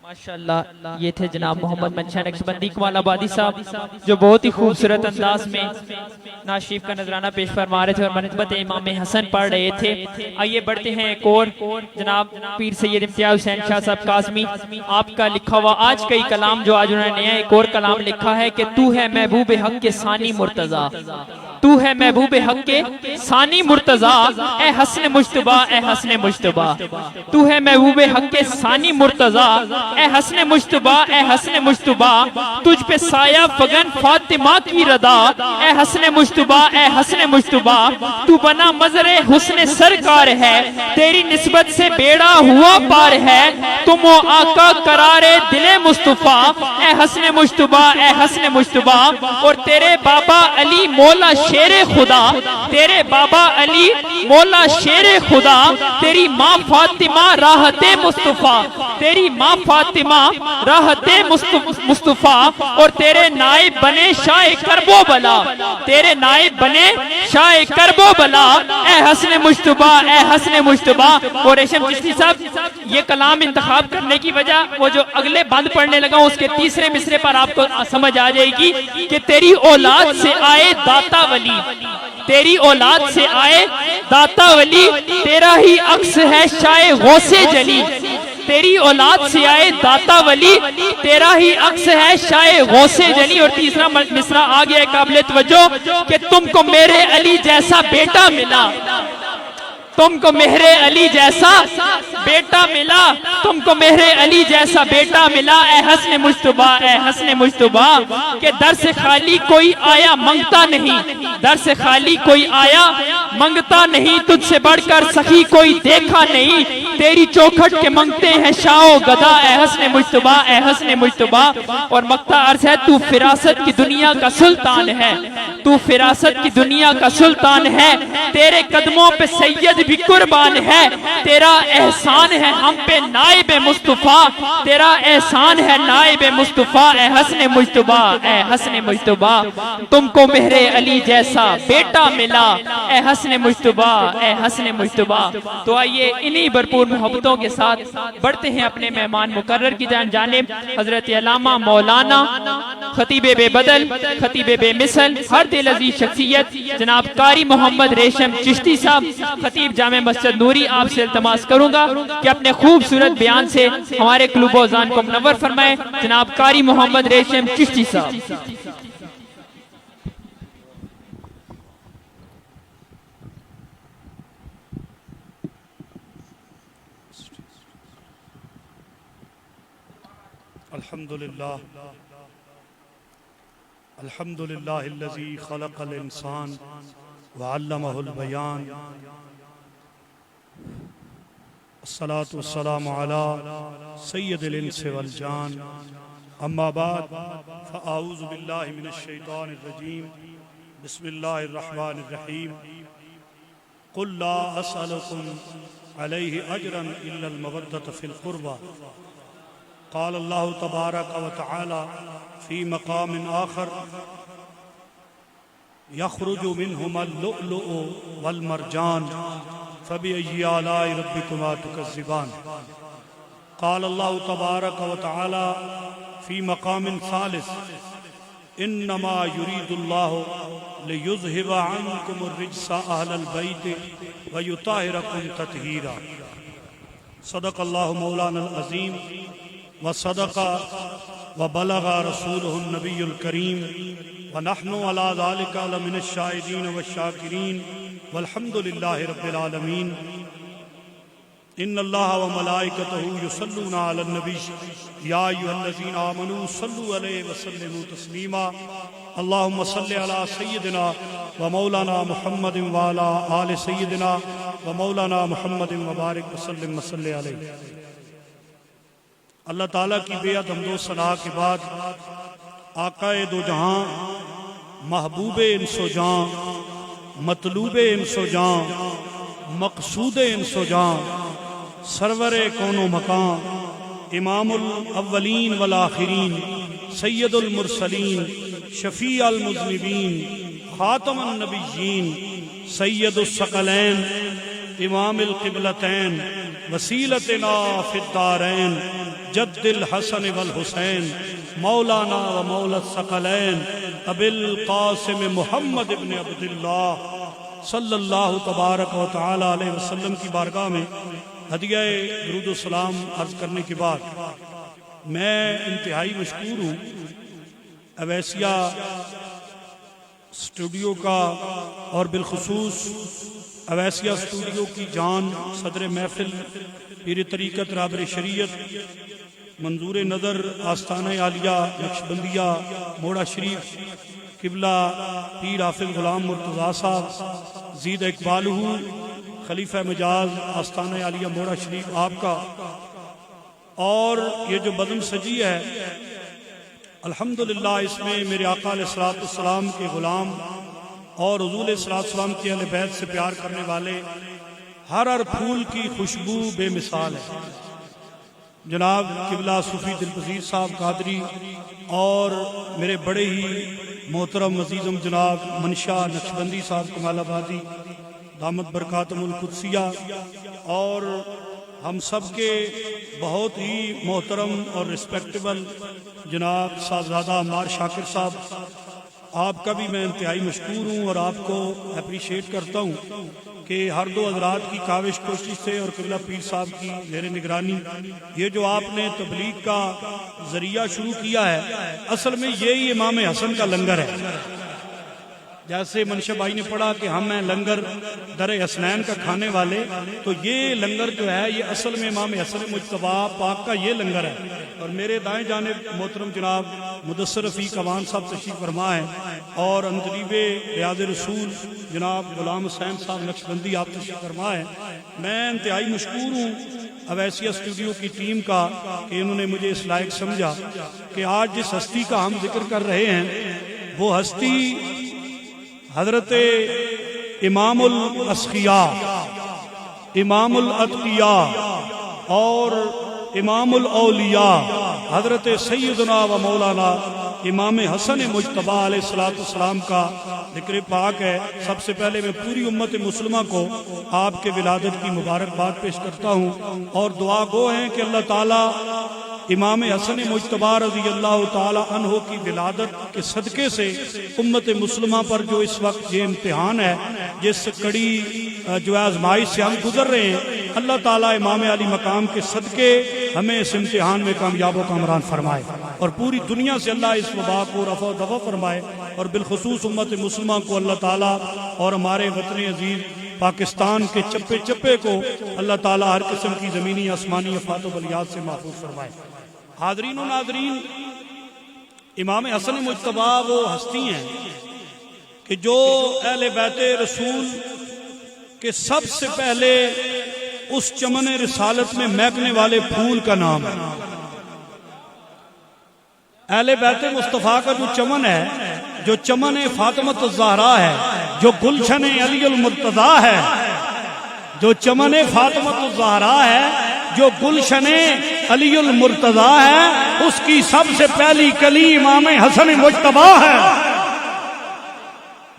ماشاءاللہ یہ تھے جناب محمد منشا نقشبندی کمال آبادی صاحب جو بہت ہی خوبصورت انداز میں نعت شریف کا نذرانہ پیش فرما رہے تھے اور منسبت امام حسن پڑھ رہے تھے. آئیے بڑھتے ہیں ایک اور جناب پیر سید امتیاز حسین شاہ صاحب قاسمی آپ کا لکھا ہوا آج کا ہی کلام جو آج انہوں نے نیا ایک اور کلام لکھا ہے کہ تو ہے محبوب حق کے ثانی مرتضیٰ، تو ہے محبوب حق کے ثانی مرتضیٰ، اے حسن مجتبیٰ اے حسن مجتبیٰ، تو ہے محبوب حق کے ثانی مرتضیٰ، اے حسن مجتبیٰ اے حسن مجتبیٰ، تجھ پہ سایہ فگن فاطمہ کی رضا، اے حسن مجتبیٰ اے حسن مجتبیٰ، تو بنا مظہر حسن سرکار ہے، تیری نسبت سے بیڑا ہوا پار ہے، تم و آقا قرار دل مصطفیٰ، اے حسن مجتبیٰ اے حسن مجتبیٰ. اور تیرے بابا علی مولا شیر خدا، تیرے بابا علی مولا شیر خدا، تیری ماں فاطمہ راحت مصطفیٰ، تیری ماں فاطمہ راحت مصطفیٰ، اور تیرے نائب بنے شاہ کرب و بلا، تیرے نائب بنے شاہ کرب و بلا، اے حسن مجتبیٰ اے حسن مجتبیٰ. اور ریشم چشتی صاحب یہ کلام انتخاب کرنے کی وجہ وہ جو اگلے بند پڑھنے لگا اس کے تیسرے مصرے پر آپ کو سمجھ آ جائے گی کہ تیری اولاد سے آئے داتا ولی، تیری اولاد سے آئے داتا ولی، تیرا ہی عکس ہے شاہ غوث جلی، تیری اولاد سے آئے داتا ولی، تیرا ہی عکس ہے شاہ غوث جلی. اور تیسرا مصرع آ گیا قابل توجہ کہ تم کو میرے علی جیسا بیٹا ملا، تم کو میرے علی جیسا بیٹا ملا، تم کو میرے علی جیسا بیٹا ملا، اے حسن مجتبیٰ اے حسن مجتبیٰ. کہ در سے خالی کوئی آیا منگتا نہیں، در سے خالی کوئی آیا منگتا نہیں، تجھ سے بڑھ کر سخی کوئی دیکھا نہیں، تیری چوکھٹ کے منگتے ہیں شاہ و گدا، اے حسن مجتبیٰ اے حسن مجتبیٰ. اور مقطع عرض ہے تو فراست کی دنیا کا سلطان ہے، تو فراست کی دنیا کا سلطان ہے، تیرے قدموں پہ سید بھی قربان ہے، تیرا احسان ہے ہم پہ نائب مصطفیٰ، تیرا احسان ہے نائب مصطفیٰ، اے حسن مجتبیٰ، اے حسن مجتبیٰ، تم کو مہر علی جیسا بیٹا ملا، اے حسن مجتبیٰ، اے حسن مجتبیٰ۔ تو آئیے انہی بھرپور محبتوں کے ساتھ بڑھتے ہیں اپنے مہمان مقرر کی جانب، حضرت علامہ مولانا خطیب بے بدل، خطیب بے مثل، ہر دل عزیز شخصیت جناب قاری محمد ریشم چشتی صاحب، خطیب جامع مسجد نوری، آپ سے التماس کروں گا کہ اپنے خوبصورت بیان سے ہمارے قلوب و اذان کو منور فرمائے۔ جناب قاری محمد ریشم چشتی صاحب۔ الحمد للہ الذی خلق الانسان وعلمہ البیان، الصلاة والسلام علی سید الانس والجان، اما بعد فاعوذ باللہ من الشیطان الرجیم، بسم اللہ الرحمن الرحیم، قل لا اسألکم علیہ اجرا الا المودۃ فی القربى، قال اللہ تبارک و تعالی فی مقام آخر یخرج منہما اللؤلؤ والمرجان فبأی آلاء ربکما تکذبان، قال اللہ تبارک و تعالی فی مقام ثالث انما یرید اللہ لیذہب عنکم الرجس اہل البیت ویطہرکم تطہیرا۔ صدق اللہ مولانا العظیم وصدق وبلغ رسولہ النبی الکریم ونحن علی ذلک لمن الشاہدین والشاکرین والحمد للہ رب العالمین۔ ان اللہ وملائکتہ یصلون علی النبی یا ایھا الذین آمنوا صلوا علیہ وسلموا تسلیما، اللہم صل علی سیدنا ومولانا محمد وعلی آل سیدنا ومولانا محمد وبارک وسلم وصلی علیہ۔ اللہ تعالیٰ کی بے حد حمد و ثنا کے بعد آقا دو جہاں، محبوب انس و جاں، مطلوب انس و جاں، مقصود انس و جاں، سرور کون و مکان، امام الاولین والآخرین، سید المرسلین، شفیع المذنبین، خاتم النبیین، سید الثقلین، امام القبلتین، وسیلتنا فی الدارین، جد الحسن والحسین، مولانا و مولا الثقلین، ابی القاسم محمد ابن عبداللہ صلی اللہ تبارک و تعالی علیہ وسلم کی بارگاہ میں ہدیہ درود و سلام عرض کرنے کے بعد میں انتہائی مشکور ہوں اویسیہ اسٹوڈیو کا، اور بالخصوص اویسیہ اسٹوڈیو کی جان صدر محفل پیر طریقت رابر شریعت منظور نظر آستانہ عالیہ نقشبندیہ موڑا شریف قبلہ پیر حافظ غلام مرتضیٰ صاحب زید اقبالہ خلیفہ مجاز آستانہ عالیہ موڑا شریف آپ کا، اور یہ جو بدن سجی ہے الحمدللہ اس میں میرے آقا علیہ السلام کے غلام اور حضور علیہ السلام کے اہل بیت سے پیار کرنے والے ہر پھول کی خوشبو بے مثال ہے۔ جناب قبلہ صوفی دلپذیر صاحب قادری اور میرے بڑے ہی محترم عزیزم جناب منشا نقشبندی صاحب کمال آبادی دامت برکاتم القدسیہ، اور ہم سب کے بہت ہی محترم اور رسپیکٹیبل جناب صاحبزادہ عمار شاکر صاحب، آپ کا بھی میں انتہائی مشکور ہوں اور آپ کو اپریشیٹ کرتا ہوں کہ ہر دو حضرات کی کاوش کوشش سے اور قبلہ پیر صاحب کی زیر نگرانی یہ جو آپ نے تبلیغ کا ذریعہ شروع کیا ہے، اصل میں یہی امام حسن کا لنگر ہے۔ جیسے منشا بھائی نے پڑھا کہ ہم ہیں لنگر در حسنین کا کھانے والے، تو یہ لنگر جو ہے یہ اصل میں امام حسن مجتبیٰ پاک کا یہ لنگر ہے۔ اور میرے دائیں جانب محترم جناب مدثر رفیق اوان صاحب تشریف فرما ہے، اور انقریب ریاض رسول جناب غلام حسین صاحب نقشبندی آپ تشریف فرما ہے۔ میں انتہائی مشکور ہوں اویسیہ اسٹوڈیو کی ٹیم کا کہ انہوں نے مجھے اس لائق سمجھا کہ آج جس ہستی کا ہم ذکر کر رہے ہیں وہ ہستی حضرت امام الاسقیاء، امام الاتقیاء اور امام الاولیاء حضرت سیدنا و مولانا امام حسن مجتبیٰ علیہ السلام کا ذکر پاک ہے۔ سب سے پہلے میں پوری امت مسلمہ کو آپ کے ولادت کی مبارکباد پیش کرتا ہوں اور دعا گو ہیں کہ اللہ تعالیٰ امام حسن مجتبیٰ رضی اللہ تعالی عنہ کی ولادت کے صدقے سے امت مسلمہ پر جو اس وقت یہ امتحان ہے، جس کڑی جو آزمائش سے ہم گزر رہے ہیں، اللہ تعالیٰ امام علی مقام کے صدقے ہمیں اس امتحان میں کامیاب و کامران فرمائے اور پوری دنیا سے اللہ اس وبا کو رفع و دفع فرمائے، اور بالخصوص امت مسلمہ کو اللہ تعالیٰ اور ہمارے وطن عزیز پاکستان کے چپے چپے کو اللہ تعالیٰ ہر قسم کی زمینی آسمانی آفات و بلیات سے محفوظ فرمائے۔ حاضرین و ناظرین، امام حسن مجتبیٰ وہ ہستی ہیں کہ جو اہل بیت رسول کے سب سے پہلے اس چمن رسالت میں مہکنے والے پھول کا نام ہے۔ اہل بیت مصطفیٰ کا جو چمن ہے، جو چمن فاطمۃ الزہرا ہے، جو گلشن علی المرتضیٰ ہے، جو چمن فاطمۃ الزہرا ہے، جو گلشن علی المرتضیٰ ہے، اس کی سب سے پہلی کلی امام حسن مجتبیٰ ہے،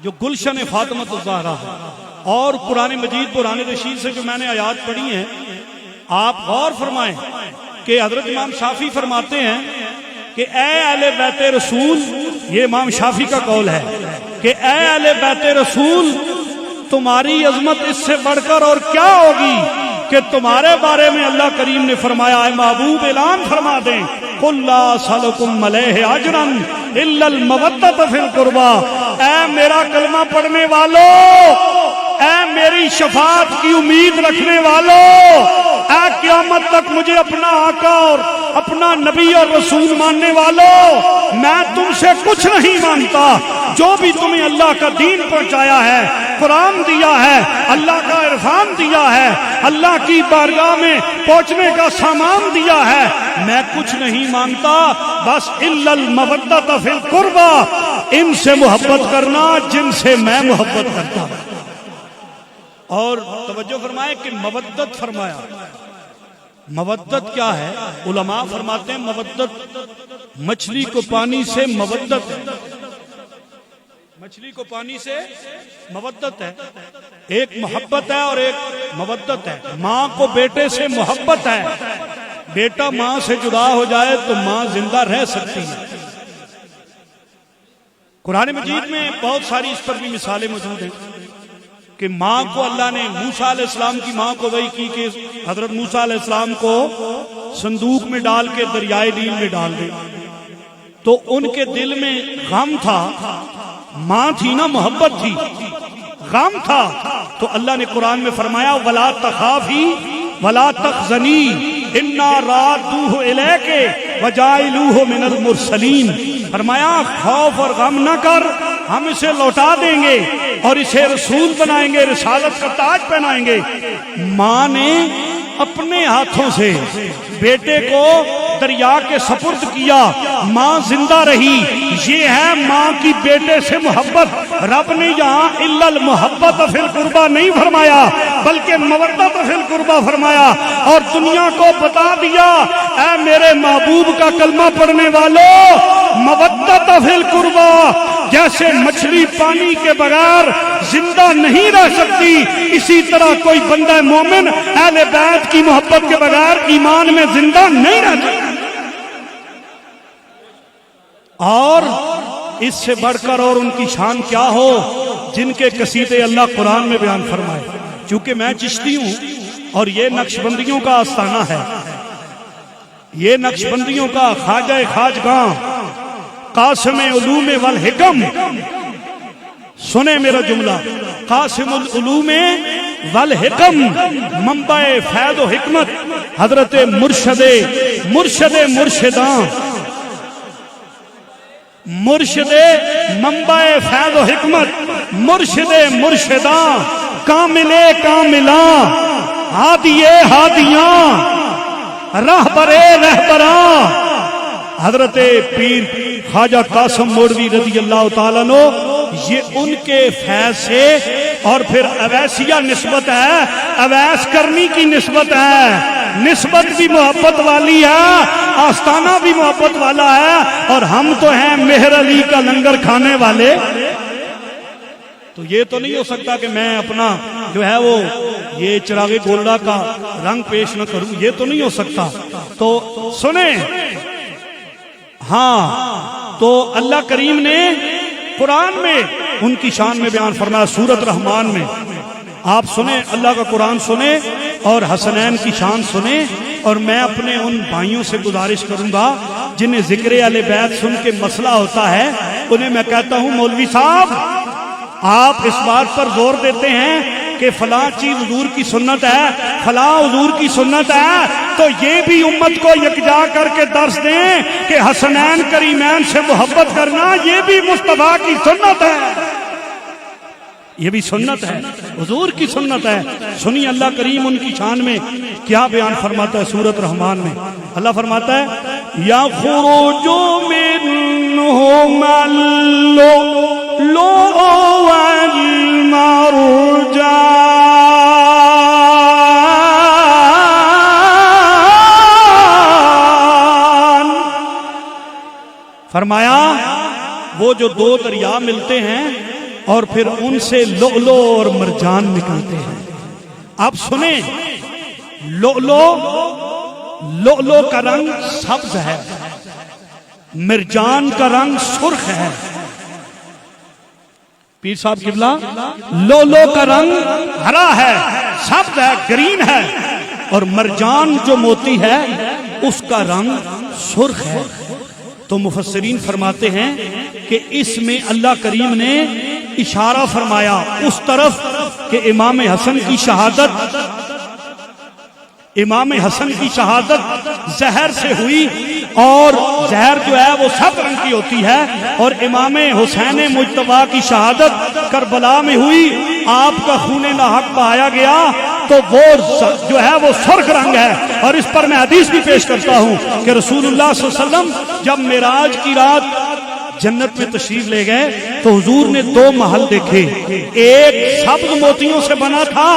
جو گلشن فاطمۃ الزہرا ہے۔ اور قرآن مجید قرآن رشید سے جو میں نے آیات پڑھی ہیں، آپ غور فرمائیں کہ حضرت امام شافعی فرماتے ہیں کہ اے اہل بیت رسول، یہ امام شافعی کا قول ہے کہ اے اہل بیت رسول، تمہاری عظمت اس سے بڑھ کر اور کیا ہوگی کہ تمہارے بارے میں اللہ کریم نے فرمایا، اے محبوب اعلان فرما دیں، قُلْ لَا أَسْأَلُكُمْ عَلَيْهِ أَجْرًا إِلَّا الْمَوَدَّةَ فِي الْقُرْبَى۔ اے میرا کلمہ پڑھنے والو، اے میری شفاعت کی امید رکھنے والو، اے قیامت تک مجھے اپنا آقا اور اپنا نبی اور رسول ماننے والو، میں تم سے کچھ نہیں مانتا، جو بھی تمہیں اللہ کا دین پہنچایا ہے، قرآن دیا ہے، اللہ کا عرفان دیا ہے، اللہ کی بارگاہ میں پہنچنے کا سامان دیا ہے، میں کچھ نہیں مانتا، بس الا المودۃ فی القربى، ان سے محبت کرنا جن سے میں محبت کرتا ہوں۔ اور توجہ فرمائے کہ مودت فرمایا، مودت کیا ہے؟ علماء فرماتے ہیں مودت مچھلی کو پانی سے مودت ہے، مچھلی کو پانی سے مودت ہے، ایک محبت ہے اور ایک مودت ہے۔ ماں کو بیٹے سے محبت ہے، بیٹا ماں سے جدا ہو جائے تو ماں زندہ رہ سکتی ہے۔ قرآن مجید میں بہت ساری اس پر بھی مثالیں موجود ہیں کہ ماں کو اللہ نے موسیٰ علیہ السلام کی ماں کو وحی کی کہ حضرت موسیٰ علیہ السلام کو صندوق میں ڈال کے دریائے نیل میں ڈال دے، تو ان کے دل میں غم تھا، ماں تھی نا، محبت تھی، غم تھا، تو اللہ نے قرآن میں فرمایا وَلَا تَخَافِي وَلَا تَحْزَنِي إِنَّا رَادُّوهُ إِلَيْكِ وَجَاعِلُوهُ مِنَ الْمُرْسَلِينَ۔ فرمایا خوف اور غم نہ کر، ہم اسے لوٹا دیں گے اور اسے رسول بنائیں گے، رسالت کا تاج پہنائیں گے۔ ماں نے اپنے ہاتھوں سے بیٹے کو دریا کے سپرد کیا، ماں زندہ رہی، یہ ہے ماں کی بیٹے سے محبت۔ رب نے یہاں الا المحبت فی القربى نہیں فرمایا بلکہ مودت فی القربى فرمایا، اور دنیا کو بتا دیا اے میرے محبوب کا کلمہ پڑھنے والوں، مودت فی القربى، جیسے مچھلی پانی کے بغیر زندہ نہیں رہ سکتی، اسی طرح کوئی بندہ مومن اہل بیت کی محبت کے بغیر ایمان میں زندہ نہیں رہ سکتا۔ اور اس سے بڑھ کر اور ان کی شان کیا ہو جن کے قصیدے اللہ قرآن میں بیان فرمائے۔ چونکہ میں چشتی ہوں اور یہ نقش بندیوں کا آستانہ ہے، یہ نقش بندیوں کا خواجہ خواجگاں قاسم علوم والحکم، سنیں میرا جملہ، قاسم العلوم والحکم، منبع فیض و حکمت، حضرت مرشد مرشداں، مرشد منبع فیض و حکمت، مرشد مرشداں، کامل کاملاں، ہادی ہادیاں، رہبر رہبراں، حضرت پیر خواجہ قاسم موڑوی رضی اللہ تعالیٰ عنہ یہ ان کے فیض سے. اور پھر اویسیہ نسبت ہے, اویس کرنی کی نسبت ہے, نسبت بھی محبت والی ہے, آستانہ بھی محبت والا ہے, اور ہم تو ہیں مہر علی کا لنگر کھانے والے. تو یہ تو نہیں ہو سکتا کہ میں اپنا جو ہے وہ یہ چراغ گولڈا کا رنگ پیش نہ کروں, یہ تو نہیں ہو سکتا. تو سنیں, ہاں تو اللہ کریم نے قرآن میں ان کی شان میں بیان فرمایا. سورۃ رحمان میں آپ سنیں, اللہ کا قرآن سنیں اور حسنین کی شان سنیں. اور میں اپنے ان بھائیوں سے گزارش کروں گا جنہیں ذکر اہل بیت سن کے مسئلہ ہوتا ہے, انہیں میں کہتا ہوں مولوی صاحب آپ اس بات پر زور دیتے ہیں کہ فلاں چیز حضور کی سنت ہے, فلاں حضور کی سنت ہے, تو یہ بھی امت کو یکجا کر کے درس دیں کہ حسنین کریمین سے محبت کرنا یہ بھی مصطفیٰ کی سنت ہے, یہ بھی سنت ہے, حضور کی سنت ہے. سنی اللہ کریم ان کی شان میں کیا بیان فرماتا ہے سورۃ رحمان میں. اللہ فرماتا ہے یخرج منہم اللؤلؤ والمرجان. فرمایا وہ جو دو دریا ملتے ہیں اور پھر ان سے لؤلؤ اور مرجان نکلتے ہیں. آپ سنیں, لؤلؤ کا رنگ سبز ہے, مرجان کا رنگ سرخ ہے. پیر صاحب قبلہ, لؤلؤ کا رنگ ہرا ہے, سبز ہے, گرین ہے, اور مرجان جو موتی ہے اس کا رنگ سرخ ہے. تو مفسرین فرماتے ہیں کہ اس میں اللہ کریم نے اشارہ فرمایا اس طرف کہ امام حسن کی شہادت زہر سے ہوئی, اور زہر جو ہے وہ سب رنگ کی ہوتی ہے, اور امام حسین مجتبیٰ کی شہادت کربلا میں ہوئی, آپ کا خون ناحق بہایا گیا, تو وہ جو ہے وہ سرخ رنگ ہے. اور اس پر میں حدیث بھی پیش کرتا ہوں کہ رسول اللہ صلی اللہ علیہ وسلم جب معراج کی رات جنت میں تشریف لے گئے تو حضور نے دو محل دیکھے, ایک سبز موتیوں سے بنا تھا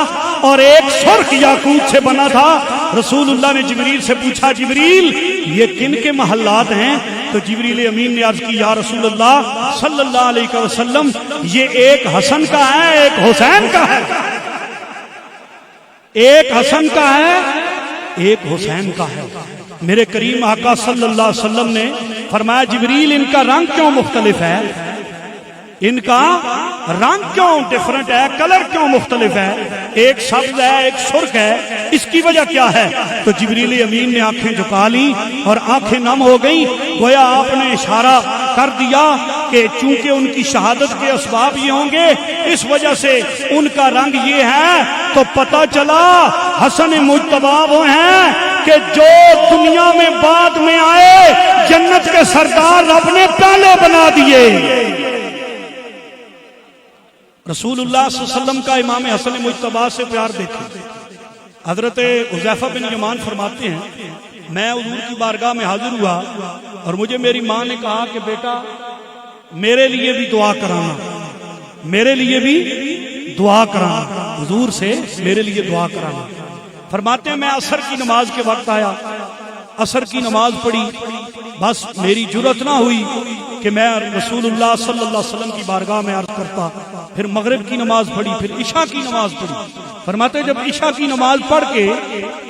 اور ایک سرخ یاقوت سے بنا تھا. رسول اللہ نے جبریل سے پوچھا, جبریل یہ کن کے محلات ہیں؟ تو جبریل امین نے عرض کی, یا رسول اللہ صلی اللہ علیہ وسلم یہ ایک حسن کا ہے, ایک حسین کا ہے. ایک حسن کا ہے, ایک حسین کا ہے. میرے کریم آقا صلی اللہ علیہ وسلم نے فرمایا, جبریل ان کا رنگ کیوں مختلف ہے, ان کا رنگ کیوں ڈیفرنٹ ہے, کلر کیوں مختلف ہے, ایک سبز ہے ایک سرخ ہے, اس کی وجہ کیا ہے؟ تو جبریل امین نے آنکھیں جھکا لی اور آنکھیں نم ہو گئیں, گویا آپ نے اشارہ کر دیا کہ چونکہ ان کی شہادت کے اسباب یہ ہوں گے, اس وجہ سے ان کا رنگ یہ ہے. تو پتہ چلا حسن مجتبیٰ وہ ہیں کہ جو دنیا میں بعد میں آئے, جنت کے سردار رب نے پہلے بنا دیے. رسول اللہ صلی اللہ علیہ وسلم کا امام حسن مجتبیٰ سے پیار دیکھیں. حضرت حذیفہ بن یمان فرماتے ہیں, میں حضور کی بارگاہ میں حاضر ہوا اور مجھے میری ماں نے کہا کہ بیٹا میرے لیے بھی دعا کرانا, میرے لیے بھی دعا کرانا, حضور سے میرے لیے دعا کرانا. فرماتے ہیں میں عصر کی نماز کے وقت آیا, عصر کی نماز پڑھی, بس میری جرأت نہ ہوئی کہ میں رسول اللہ صلی اللہ علیہ وسلم کی بارگاہ میں عرض کرتا. پھر مغرب کی نماز پڑھی, پھر عشاء کی نماز پڑھی. فرماتے ہیں جب عشاء کی نماز پڑھ کے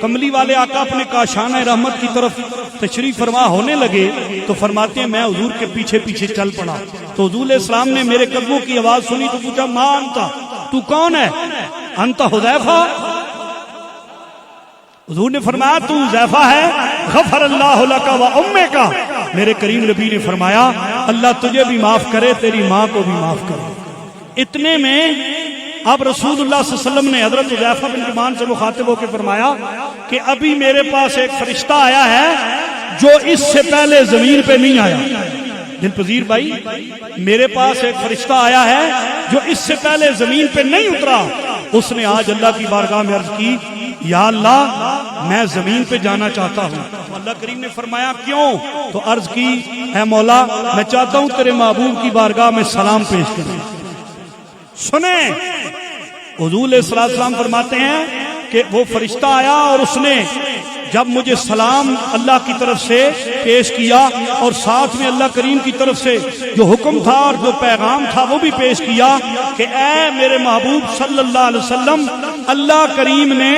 کملی والے آقا اپنے کاشانہ رحمت کی طرف تشریف فرما ہونے لگے تو فرماتے ہیں میں حضور کے پیچھے پیچھے چل پڑا. تو حضور علیہ السلام نے میرے قدموں کی آواز سنی تو پوچھا, ماں انتا, تو کون ہے؟ انتا حذیفہ. حضور نے فرمایا تو حذیفہ ہے, غفر اللہ لک و امک. میرے کریم نبی نے فرمایا اللہ تجھے بھی معاف کرے, تیری ماں کو بھی معاف کرے. اتنے میں اب رسول اللہ صلی اللہ علیہ وسلم نے حضرت حذیفہ بن یمان سے مخاطب ہو کے فرمایا کہ ابھی میرے پاس ایک فرشتہ آیا ہے جو اس سے پہلے زمین پہ نہیں آیا. دل پذیر بھائی, میرے پاس ایک فرشتہ آیا ہے جو اس سے پہلے زمین پہ نہیں اترا. اس نے آج اللہ کی بارگاہ میں عرض کی یا اللہ میں زمین پہ جانا چاہتا ہوں. تو اللہ کریم نے فرمایا کیوں؟ تو عرض کی اے مولا میں چاہتا ہوں تیرے محبوب کی بارگاہ میں سلام پیش کروں. سنیں حضور علیہ السلام فرماتے ہیں کہ وہ فرشتہ آیا اور اس نے جب مجھے سلام اللہ کی طرف سے پیش کیا اور ساتھ میں اللہ کریم کی طرف سے جو حکم تھا اور جو پیغام تھا وہ بھی پیش کیا کہ اے میرے محبوب صلی اللہ علیہ وسلم اللہ کریم نے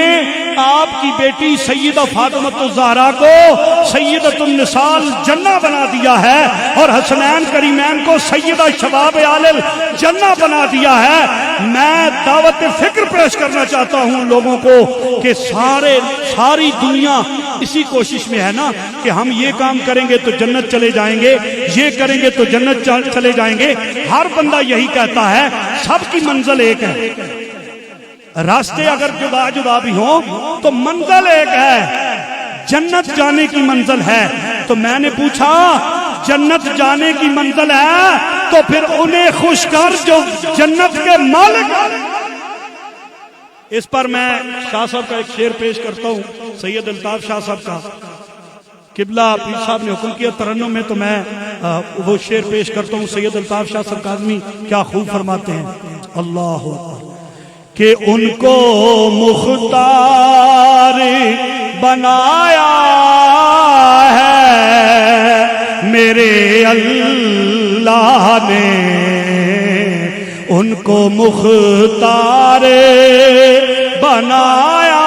آپ کی بیٹی سیدہ فاطمہ الزہرا کو سیدۃ النساء الجنہ بنا دیا ہے اور حسنین کریمین کو سیدہ شباب اہل الجنہ بنا دیا ہے. میں دعوت فکر پیش کرنا چاہتا ہوں لوگوں کو کہ ساری دنیا اسی کوشش میں ہے نا کہ ہم یہ کام کریں گے تو جنت چلے جائیں گے, یہ کریں گے تو جنت چلے جائیں گے. ہر بندہ یہی کہتا ہے, سب کی منزل ایک ہے. راستے اگر جدا جدا بھی ہوں تو منزل ایک ہے, جنت جانے کی منزل ہے. تو میں نے پوچھا جنت جانے کی منزل ہے تو پھر انہیں خوش کر جو جنت کے مالک. اس پر میں شاہ صاحب کا ایک شعر پیش کرتا ہوں, سید الطاف شاہ صاحب کا. قبلہ پیر صاحب نے حکم کیا ترنم میں تو میں وہ شعر پیش کرتا ہوں. سید الطاف شاہ صاحب کاظمی کیا خوب فرماتے ہیں, اللہ کہ ان کو مختار بنایا ہے میرے اللہ نے, ان کو مختار بنایا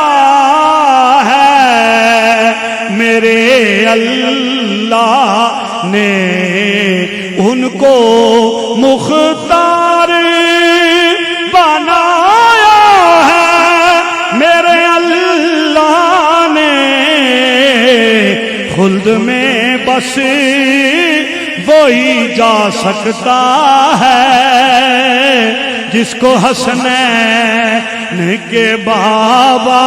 ہے میرے اللہ نے, ان کو مختار بنایا ہے میرے اللہ نے. خلد میں بس وہی جا سکتا ہے جس کو حسنین کے بابا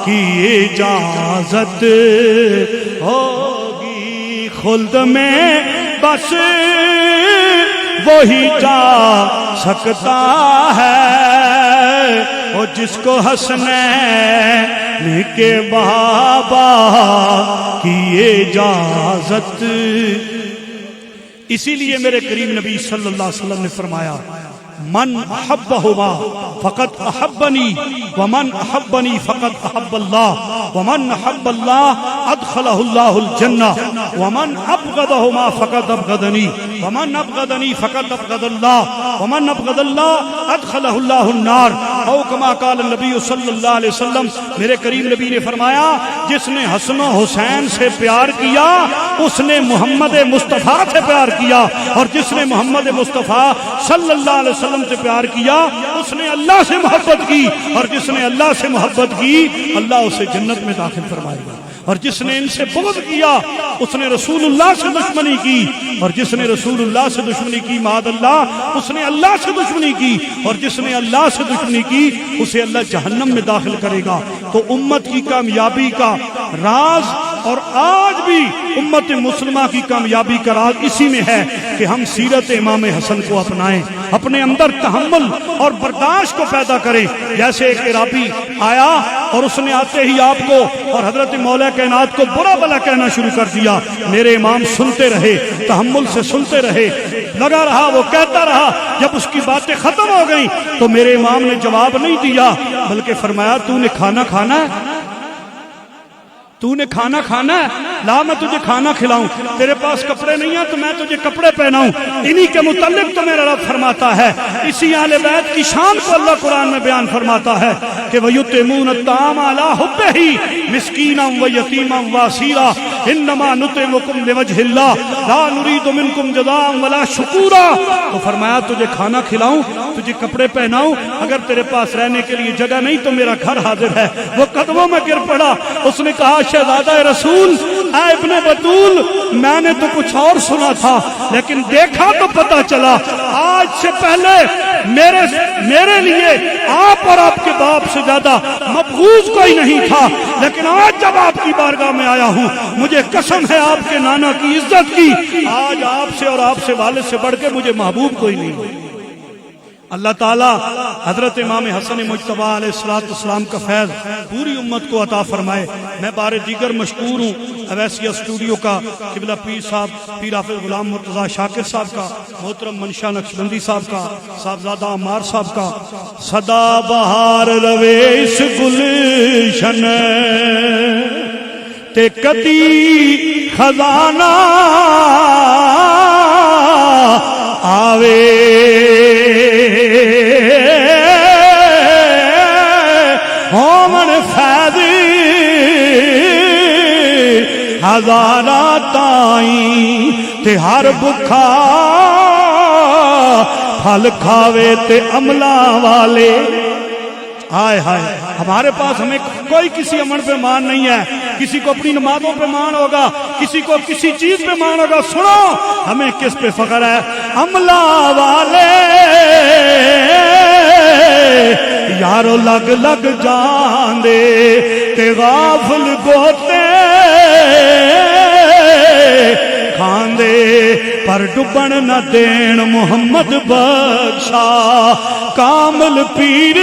کی اجازت ہوگی. خلد میں بس وہی جا سکتا ہے اور جس کو حسنین کے بابا کی اجازت. اسی لیے میرے کریم نبی صلی اللہ علیہ وسلم نے فرمایا من احبہما فقط احبنی ومن احبنی فقط احب اللہ ومن احب اللہ ادخلہ اللہ الجنہ ومن ابغضہما فقط ابغضنی ومن ابغضنی فقط ابغض اللہ ومن ابغض اللہ ادخلہ اللہ النار. او کما قال النبی صلی اللہ علیہ وسلم, میرے کریم نبی نے فرمایا جس نے حسن و حسین سے پیار کیا اس نے محمد مصطفیٰ سے پیار کیا, اور جس نے محمد مصطفیٰ صلی اللہ علیہ وسلم سے پیار کیا اس نے اللہ سے محبت کی, اور جس نے اللہ سے محبت کی اللہ اسے جنت میں داخل فرمائے گا. اور جس نے ان سے بغض کیا اس نے رسول اللہ سے دشمنی کی, اور جس نے رسول اللہ سے دشمنی کی معاذ اللہ اس نے اللہ سے دشمنی کی, اور جس نے اللہ سے دشمنی کی اسے اللہ جہنم میں داخل کرے گا. تو امت کی کامیابی کا راز, اور آج بھی امت مسلمہ کی کامیابی کا راز اسی میں ہے کہ ہم سیرت امام حسن کو اپنائیں, اپنے اندر تحمل اور برداشت کو پیدا کریں. جیسے ایک عرابی آیا اور اس نے آتے ہی آپ کو اور حضرت مولا کائنات کو برا بلا کہنا شروع کر دیا. میرے امام سنتے رہے, تحمل سے سنتے رہے, لگا رہا, وہ کہتا رہا. جب اس کی باتیں ختم ہو گئیں تو میرے امام نے جواب نہیں دیا بلکہ فرمایا تو نے کھانا کھانا ہے, تو نے کھانا کھانا ہے, لا میں تجھے کھانا کھلاؤں. تیرے پاس کپڑے نہیں ہیں تو میں تجھے کپڑے پہناؤں. انہی کے متعلق تو میرا رب فرماتا ہے, اسی اہل بیت کی شان کو اللہ قرآن میں بیان فرماتا ہے کہ وَيُطْعِمُونَ الطَّعَامَ عَلَىٰ حُبِّهِ مِسْكِينًا وَيَتِيمًا وَأَسِيرًا إِنَّمَا نُطْعِمُكُمْ لِوَجْهِ اللَّهِ لَا نُرِيدُ مِنكُمْ جَزَاءً وَلَا شُكُورًا. تو فرمایا تجھے کھانا کھلاؤں, تجھے کپڑے پہناؤں, اگر تیرے پاس رہنے کے لیے جگہ نہیں تو میرا گھر حاضر ہے. وہ قدموں میں گر پڑا, اس نے کہا شہزادہ رسول, اے ابن بطول, میں نے تو کچھ اور سنا تھا لیکن دیکھا تو پتا چلا آج سے پہلے میرے لیے آپ اور آپ کے باپ سے زیادہ مبغوض کوئی نہیں تھا, لیکن آج جب آپ کی بارگاہ میں آیا ہوں مجھے قسم ہے آپ کے نانا کی عزت کی, آج آپ سے اور آپ سے والد سے بڑھ کے مجھے محبوب کوئی نہیں. اللہ تعالیٰ حضرت امام حسن مجتبیٰ علیہ السلام کا فیض پوری امت کو عطا فرمائے۔ میں بار دیگر مشکور ہوں اویسیہ اسٹوڈیو کا، قبلہ پیر صاحب پیر حافظ غلام مرتضیٰ شاکر صاحب کا، محترم منشا نقشبندی صاحب کا، صاحبزادہ عمار صاحب کا۔ صدا بہار روے اس گلشن تے کدی خزانہ آوے، ہومن فیض ہزارہ تائیں تے ہر بکھا پھل کھاوے تے عملہ والے۔ آئے ہائے، ہمارے پاس ہمیں کوئی کسی امن پہ مان نہیں ہے، کسی کو اپنی نمازوں پہ مان ہوگا، کسی کو کسی چیز پہ مان ہوگا۔ سنو ہمیں کس پہ فخر ہے؟ عملہ والے یارو لگ لگ جان دے تے غافل گوتے کھاندے، پر ڈبن نہ دین محمد بخشا کامل پیر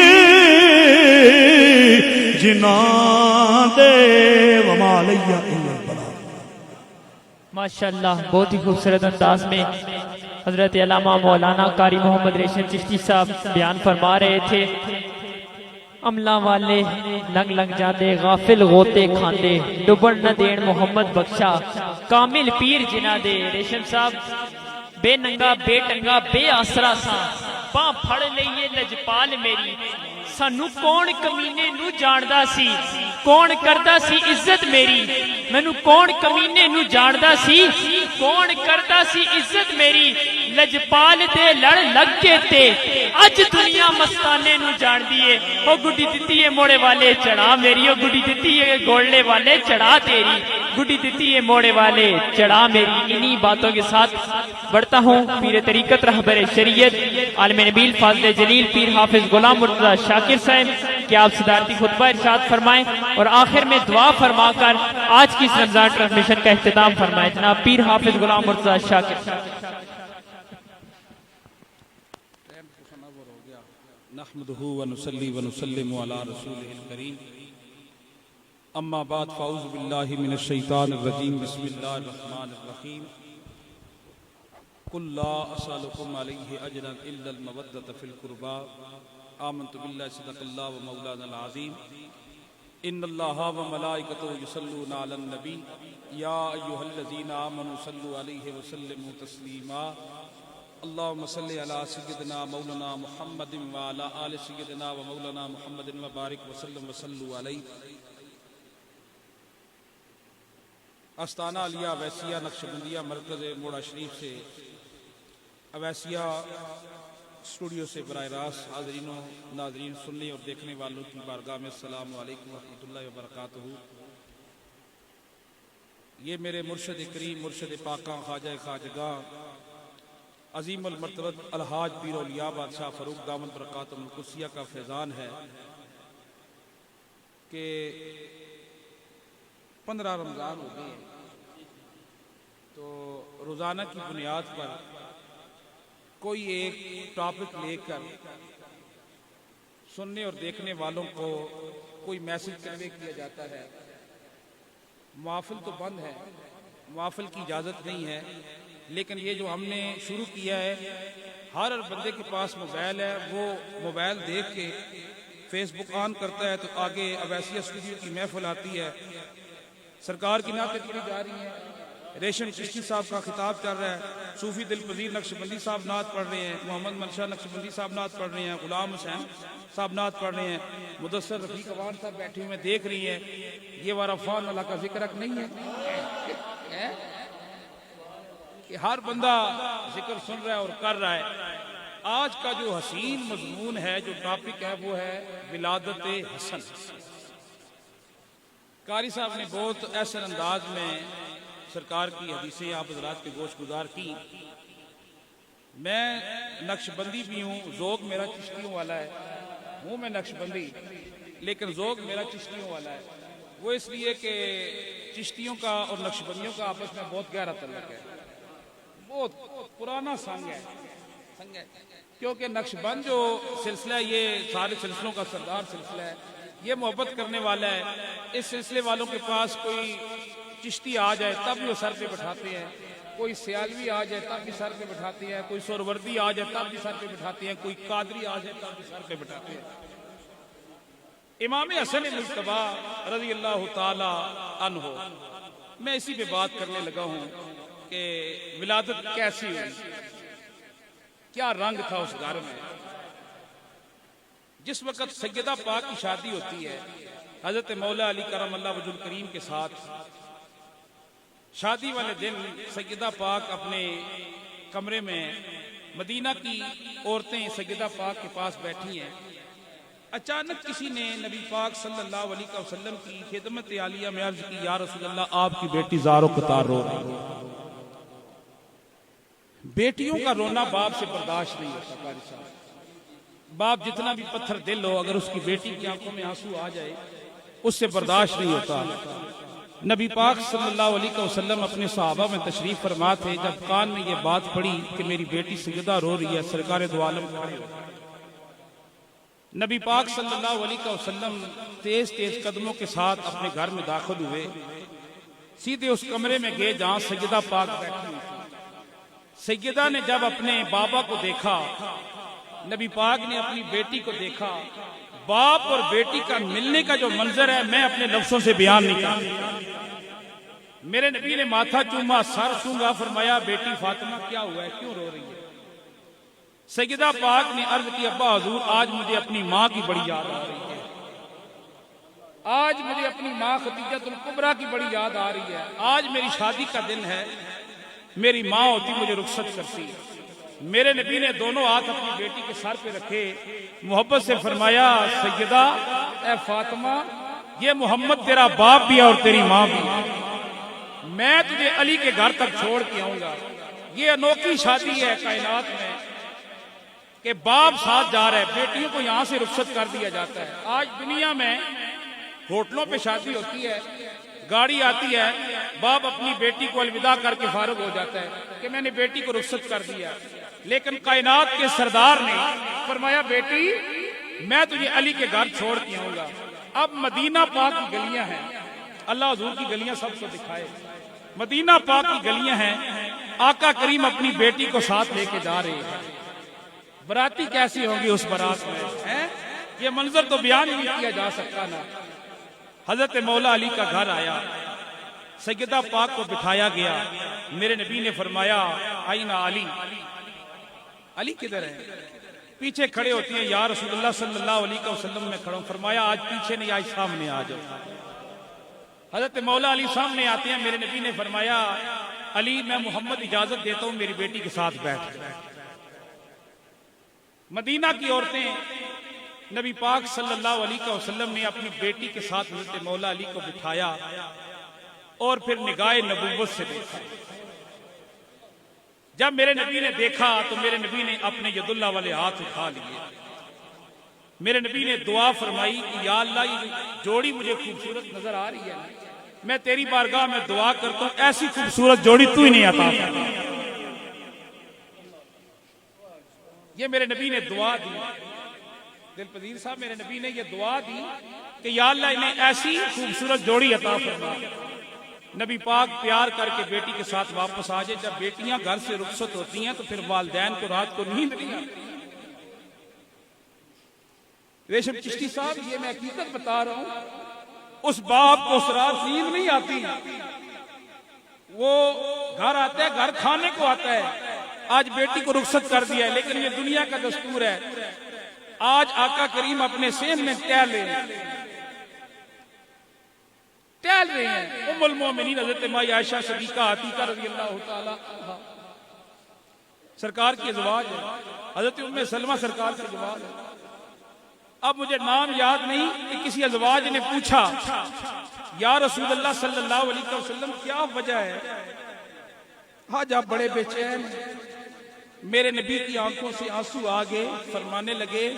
جناں دے وما علیہ الا البلاغ۔ ماشاءاللہ، بہت ہی خوبصورت انداز میں حضرت علامہ مولانا قاری محمد ریشم چشتی صاحب بیان فرما رہے تھے۔ عملہ والے لنگ لنگ جاندے، غافل غوطے کھاندے، ڈبن نہ دین محمد بخشا کامل پیر جناں دے۔ ریشم صاحب بے ننگا بے ٹنگا بے آسرا سا پاں پھڑ لئیے لجپال میری، سانو کون کمینے نو جاندا سی، کون کردا سی عزت میری، مینو کون کمینے نو جاندا سی، کون کردا سی عزت میری، لجپال دے لڑ لگ کے تے اج دنیا مستانے نو جان دیے۔ او گڈی دتی ہے موڑے والے چڑھا میری، او گڈی دتی ہے گولڑے والے چڑھا تیری، گڈی دتی ہے موڑے والے چڑھا میری۔ انہی باتوں کے ساتھ بڑھتا ہوں پیر طریقت رہبر شریعت عالم نبیل فاضل جلیل پیر حافظ غلام مرتضیٰ شاکر صاحب کہ آپ صدارتی خطبہ ارشاد فرمائیں اور آخر میں دعا فرما کر آج کی اس رمضان ٹرانسمیشن کا اختتام فرمائیں۔ جناب پیر حافظ غلام مرتضیٰ شاکر۔ نحمده ونصلي ونسلم على رسوله الكريم اما بعد فاعوذ بالله من الشيطان الرجيم بسم الله الرحمن الرحيم قل لا اسالكم عليه اجرا الا المودة في القربى آمنت بالله صدق الله ومولانا العظيم ان الله وملائكته يصلون على النبي يا ايها الذين امنوا صلوا عليه وسلموا تسليما اللهم صل على سيدنا مولانا محمد وعلى آل سيدنا ومولانا محمد وبارك وسلم وصلوا عليه۔ آستانہ علیہ اویسیہ نقشبندیہ مرکز موڑا شریف سے اویسیہ اسٹوڈیو سے براہ راست حاضرین و ناظرین سننے اور دیکھنے والوں کی بارگاہ میں السلام علیکم ورحمۃ اللہ وبرکاتہ۔ یہ میرے مرشد کریم مرشد پاکاں خواجہ خواجگاہ عظیم المرتبت الحاج پیر اولیاء بادشاہ فاروق دامت برکاتہم القدسیہ کا فیضان ہے کہ 15 رمضان ہو گئے ہیں، تو روزانہ کی بنیاد پر کوئی ایک ٹاپک لے کر سننے اور دیکھنے والوں کو کوئی میسج کنوے کیا جاتا ہے۔ محافل تو بند ہے، محافل کی اجازت نہیں ہے، لیکن یہ جو ہم نے شروع کیا ہے، ہر بندے کے پاس موبائل ہے، وہ موبائل دیکھ کے فیس بک آن کرتا ہے تو آگے اویسیہ اسٹوڈیو کی محفل آتی ہے، سرکار کی نعتیں پڑھی جا رہی ہیں، ریشم چشتی صاحب کا خطاب چل رہا ہے، صوفی دل پذیر نقشبندی صاحب نعت پڑھ رہے ہیں، محمد منشا نقشبندی صاحب نعت پڑھ رہے ہیں، غلام حسین صاحب نعت پڑھ رہے ہیں، مدثر رفیق اوان صاحب بیٹھے ہوئے دیکھ رہی ہیں۔ یہ وارا فان اللہ کا ذکر نہیں ہے کہ ہر بندہ ذکر سن رہا ہے اور کر رہا ہے۔ آج کا جو حسین مضمون ہے، جو ٹاپک ہے، وہ ہے ولادت حسن۔ قاری صاحب نے بہت احسن انداز میں سرکار کی حدیثیں آپ حضرات کے گوش گزار کی۔ میں نقشبندی بھی ہوں، ذوق میرا چشتیوں والا ہے، ہوں میں نقشبندی لیکن ذوق میرا چشتیوں والا ہے۔ وہ اس لیے کہ چشتیوں کا اور نقشبندیوں کا آپس میں بہت گہرا تعلق ہے، بہت پرانا سنگ ہے۔ کیونکہ نقشبند جو سلسلہ ہے یہ سارے سلسلوں کا سردار سلسلہ ہے، یہ محبت کرنے والا ہے. اس سلسلے والوں کے پاس کوئی چشتی آ جائے تب بھی وہ سر پہ بٹھاتے ہیں، کوئی سیالوی آ جائے تب بھی سر پہ بٹھاتے ہیں، کوئی سوروردی آ جائے تب بھی سر پہ بٹھاتے ہیں، کوئی قادری آ جائے تب بھی سر پہ بٹھاتے ہیں. امام حسن مجتبیٰ رضی اللہ تعالی عنہ، میں اسی پہ بات کرنے لگا ہوں کہ ولادت کیسی ہوئی، کیا رنگ تھا اس گھر میں. جس وقت سیدہ پاک کی شادی ہوتی ہے حضرت مولا علی کرم اللہ وجہ الکریم کے ساتھ، شادی والے دن سیدہ پاک اپنے کمرے میں، مدینہ کی عورتیں سیدہ پاک کے پاس بیٹھی ہیں. اچانک کسی نے نبی پاک صلی اللہ علیہ وسلم کی خدمت عالیہ میں عرض کی، یا رسول اللہ آپ کی بیٹی زار و قطار رو رہی ہے. بیٹیوں کا رونا باپ سے برداشت نہیں ہوتا. قاری صاحب، باپ جتنا بھی پتھر دل ہو، اگر اس کی بیٹی کی آنکھوں میں آنسو آ جائے اس سے برداشت نہیں ہوتا. نبی پاک صلی اللہ علیہ وسلم اپنے صحابہ میں تشریف فرما تھے. جب کان میں یہ بات پڑی کہ میری بیٹی سیدہ رو رہی ہے، سرکار دو عالم کھڑے ہو. نبی پاک صلی اللہ علیہ وسلم تیز تیز قدموں کے ساتھ اپنے گھر میں داخل ہوئے، سیدھے اس کمرے میں گئے جہاں سیدہ پاک بیٹھی ہوئی تھی. سیدہ نے جب اپنے بابا کو دیکھا، نبی پاک نے اپنی بیٹی کو دیکھا، باپ اور بیٹی کا ملنے کا جو منظر ہے میں اپنے لفظوں سے بیان نہیں کرتا. میرے نبی نے ماتھا چوما، سر چوما، فرمایا بیٹی فاطمہ کیا ہوا ہے، کیوں رو رہی ہے؟ سیدہ پاک نے عرض کی، ابا حضور آج مجھے اپنی ماں کی بڑی یاد آ رہی ہے، آج مجھے اپنی ماں خدیجہ الکبریٰ کی بڑی یاد آ رہی ہے. آج میری شادی کا دن ہے، میری ماں ہوتی مجھے رخصت کرتی. میرے نبی نے دونوں ہاتھ اپنی بیٹی کے سر پہ رکھے، محبت سے فرمایا، سیدہ اے فاطمہ، یہ محمد تیرا باپ بھی ہے اور تیری ماں بھی. میں تجھے علی کے گھر تک چھوڑ کے آؤں گا. یہ انوکھی شادی ہے کائنات میں کہ باپ ساتھ جا رہا ہے، بیٹیوں کو یہاں سے رخصت کر دیا جاتا ہے. آج دنیا میں ہوٹلوں پہ شادی ہوتی ہے، گاڑی آتی ہے، باپ اپنی بیٹی کو الوداع کر کے فارغ ہو جاتا ہے کہ میں نے بیٹی کو رخصت کر دیا. لیکن کائنات کے سردار نے فرمایا، بیٹی میں تجھے علی کے گھر چھوڑ کے آؤں گا. اب مدینہ پاک کی گلیاں ہیں، اللہ حضور کی گلیاں سب کو دکھائے. مدینہ پاک کی گلیاں ہیں، آقا کریم اپنی بیٹی کو ساتھ لے کے جا رہے ہیں. براتی کیسی ہوگی اس برات میں، یہ منظر تو بیان نہیں کیا جا سکتا نا. حضرت مولا علی کا گھر آیا، سیدہ پاک کو بٹھایا گیا. میرے نبی نے فرمایا، آئینہ علی، علی کدھر ہے؟ پیچھے کھڑے ہوتی ہیں، یا رسول اللہ صلی اللہ علیہ وسلم میں کھڑا ہوں. فرمایا آج پیچھے نہیں، آج سامنے آ جاؤ. حضرت مولا علی سامنے آتے ہیں. میرے نبی نے فرمایا، علی میں محمد اجازت دیتا ہوں میری بیٹی کے ساتھ بیٹھ. مدینہ کی عورتیں نبی پاک صلی اللہ علیہ وسلم نے اپنی بیٹی کے ساتھ حضرت مولا علی کو بٹھایا اور پھر نگاہ نبوت سے دیکھا. جب میرے نبی نے دیکھا تو میرے نبی نے اپنے ید اللہ والے ہاتھ اٹھا لیے. میرے نبی نے دعا فرمائی کہ یا اللہ یہ جوڑی مجھے خوبصورت نظر آ رہی ہے، میں تیری بارگاہ میں دعا کرتا ہوں ایسی خوبصورت جوڑی تو ہی نہیں عطا فرما. یہ میرے نبی نے دعا دی. دل پذیر صاحب، میرے نبی نے یہ دعا دی کہ یا اللہ انہیں ایسی خوبصورت جوڑی عطا فرما. نبی پاک پیار کر کے بیٹی کے ساتھ واپس آ جائے. جب بیٹیاں گھر سے رخصت ہوتی ہیں تو پھر والدین کو رات کو نیند نہیں آتی. ریشم چشتی صاحب، یہ میں حقیقت بتا رہا ہوں، اس باپ کو اس رات نیند نہیں آتی. وہ گھر آتا ہے، گھر کھانے کو آتا ہے. آج بیٹی کو رخصت کر دیا ہے، لیکن یہ دنیا کا دستور ہے. آج آقا کریم اپنے سین میں ٹہل رہے ہیں، ام المومنین حضرت مائی عائشہ صدیقہ عتیقہ رضی اللہ تعالی عنہا سرکار کی ازواج ہے، حضرت ام سلمہ سرکار کی ازواج ہے. اب مجھے نام یاد نہیں کہ کسی ازواج نے پوچھا، یا رسول اللہ صلی اللہ علیہ وسلم کیا وجہ ہے؟ آج آپ بڑے بے چین. میرے نبی کی آنکھوں سے آنسو آگے، فرمانے لگے،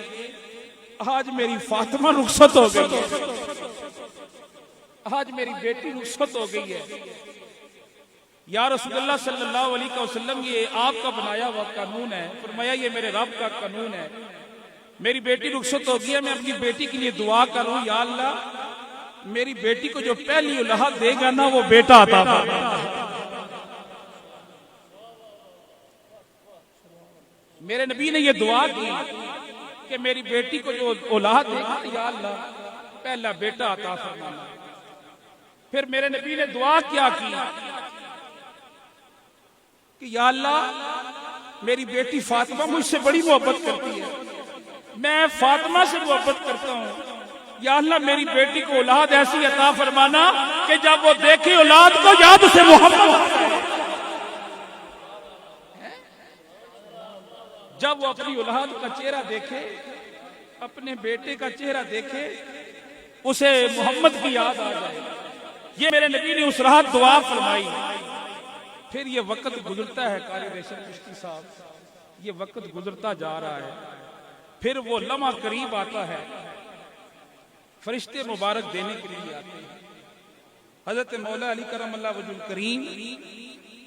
آج میری فاطمہ رخصت ہو گئی ہے، آج میری بیٹی رخصت ہو گئی ہے. یا رسول اللہ صلی اللہ علیہ وسلم یہ آپ کا بنایا ہوا قانون ہے. فرمایا یہ میرے رب کا قانون ہے. میری بیٹی رخصت ہو گئی ہے, میں اپنی بیٹی کے لیے دعا کروں یا اللہ میری بیٹی کو جو پہلی اولاد دے گا نا وہ بیٹا عطا فرما. میرے نبی نے یہ دعا کی کہ میری بیٹی کو جو اولاد دے گا یا اللہ پہلا بیٹا عطا فرمانا. پھر میرے نبی نے دعا کیا کی کہ یا اللہ میری بیٹی فاطمہ مجھ سے بڑی محبت کرتی ہے, میں فاطمہ سے محبت کرتا ہوں, یا اللہ میری بیٹی کو اولاد ایسی عطا فرمانا کہ جب وہ دیکھے اولاد کو یاد سے محبت, جب وہ اپنی اولاد کا چہرہ دیکھے, اپنے بیٹے کا چہرہ دیکھے, اسے محمد کی یاد آ جائے. یہ میرے نبی نے اس رات دعا فرمائی. پھر یہ وقت گزرتا ہے قاری ریشم چشتی صاحب, یہ وقت گزرتا جا رہا ہے. پھر وہ لمحہ قریب آتا ہے, فرشتے مبارک دینے کے لیے آتے ہیں. حضرت مولا علی کرم اللہ وجہ الکریم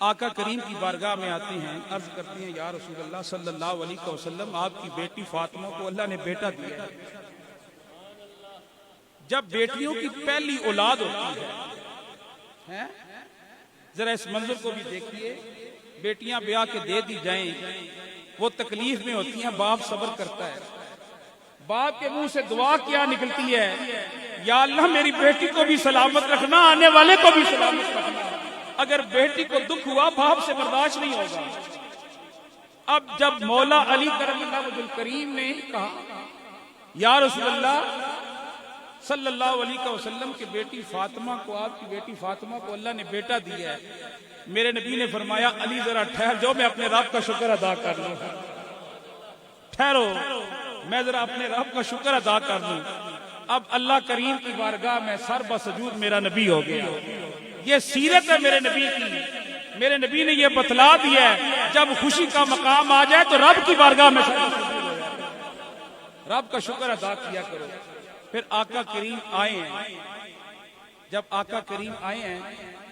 آقا کریم کی بارگاہ میں آتے ہیں, عرض کرتے ہیں یا رسول اللہ صلی اللہ علیہ وسلم آپ کی بیٹی فاطمہ کو اللہ نے بیٹا دیا ہے. جب بیٹیوں کی پہلی اولاد ہوتی ہے, ذرا اس منظر کو بھی دیکھیے, بیٹیاں بیاہ کے دے دی جائیں وہ تکلیف میں ہوتی ہیں, باپ صبر کرتا ہے. باپ کے منہ سے دعا کیا نکلتی ہے, یا اللہ میری بیٹی کو بھی سلامت رکھنا, آنے والے کو بھی سلامت رکھنا. اگر بیٹی کو دکھ ہوا باپ سے برداشت نہیں ہوگا. اب جب مولا علی کرم اللہ وجہ الکریم نے کہا یا رسول اللہ صلی اللہ علیہ وسلم کی بیٹی فاطمہ کو, آپ کی بیٹی فاطمہ کو اللہ نے بیٹا دیا ہے, میرے نبی نے فرمایا علی ذرا ٹھہر جاؤ, میں اپنے رب کا شکر ادا کر لوں. ٹھہرو, میں ذرا اپنے رب کا شکر ادا کر لوں. اب اللہ کریم کی بارگاہ میں سر بسجود میرا نبی ہو گیا. یہ سیرت ہے میرے نبی کی. میرے نبی نے یہ بتلا دیا ہے جب خوشی کا مقام آ جائے تو رب کی بارگاہ میں سر بسجود ہو جائے, رب کا شکر ادا کیا کرو. پھر آقا کریم آئے ہیں. جب آقا کریم آئے ہیں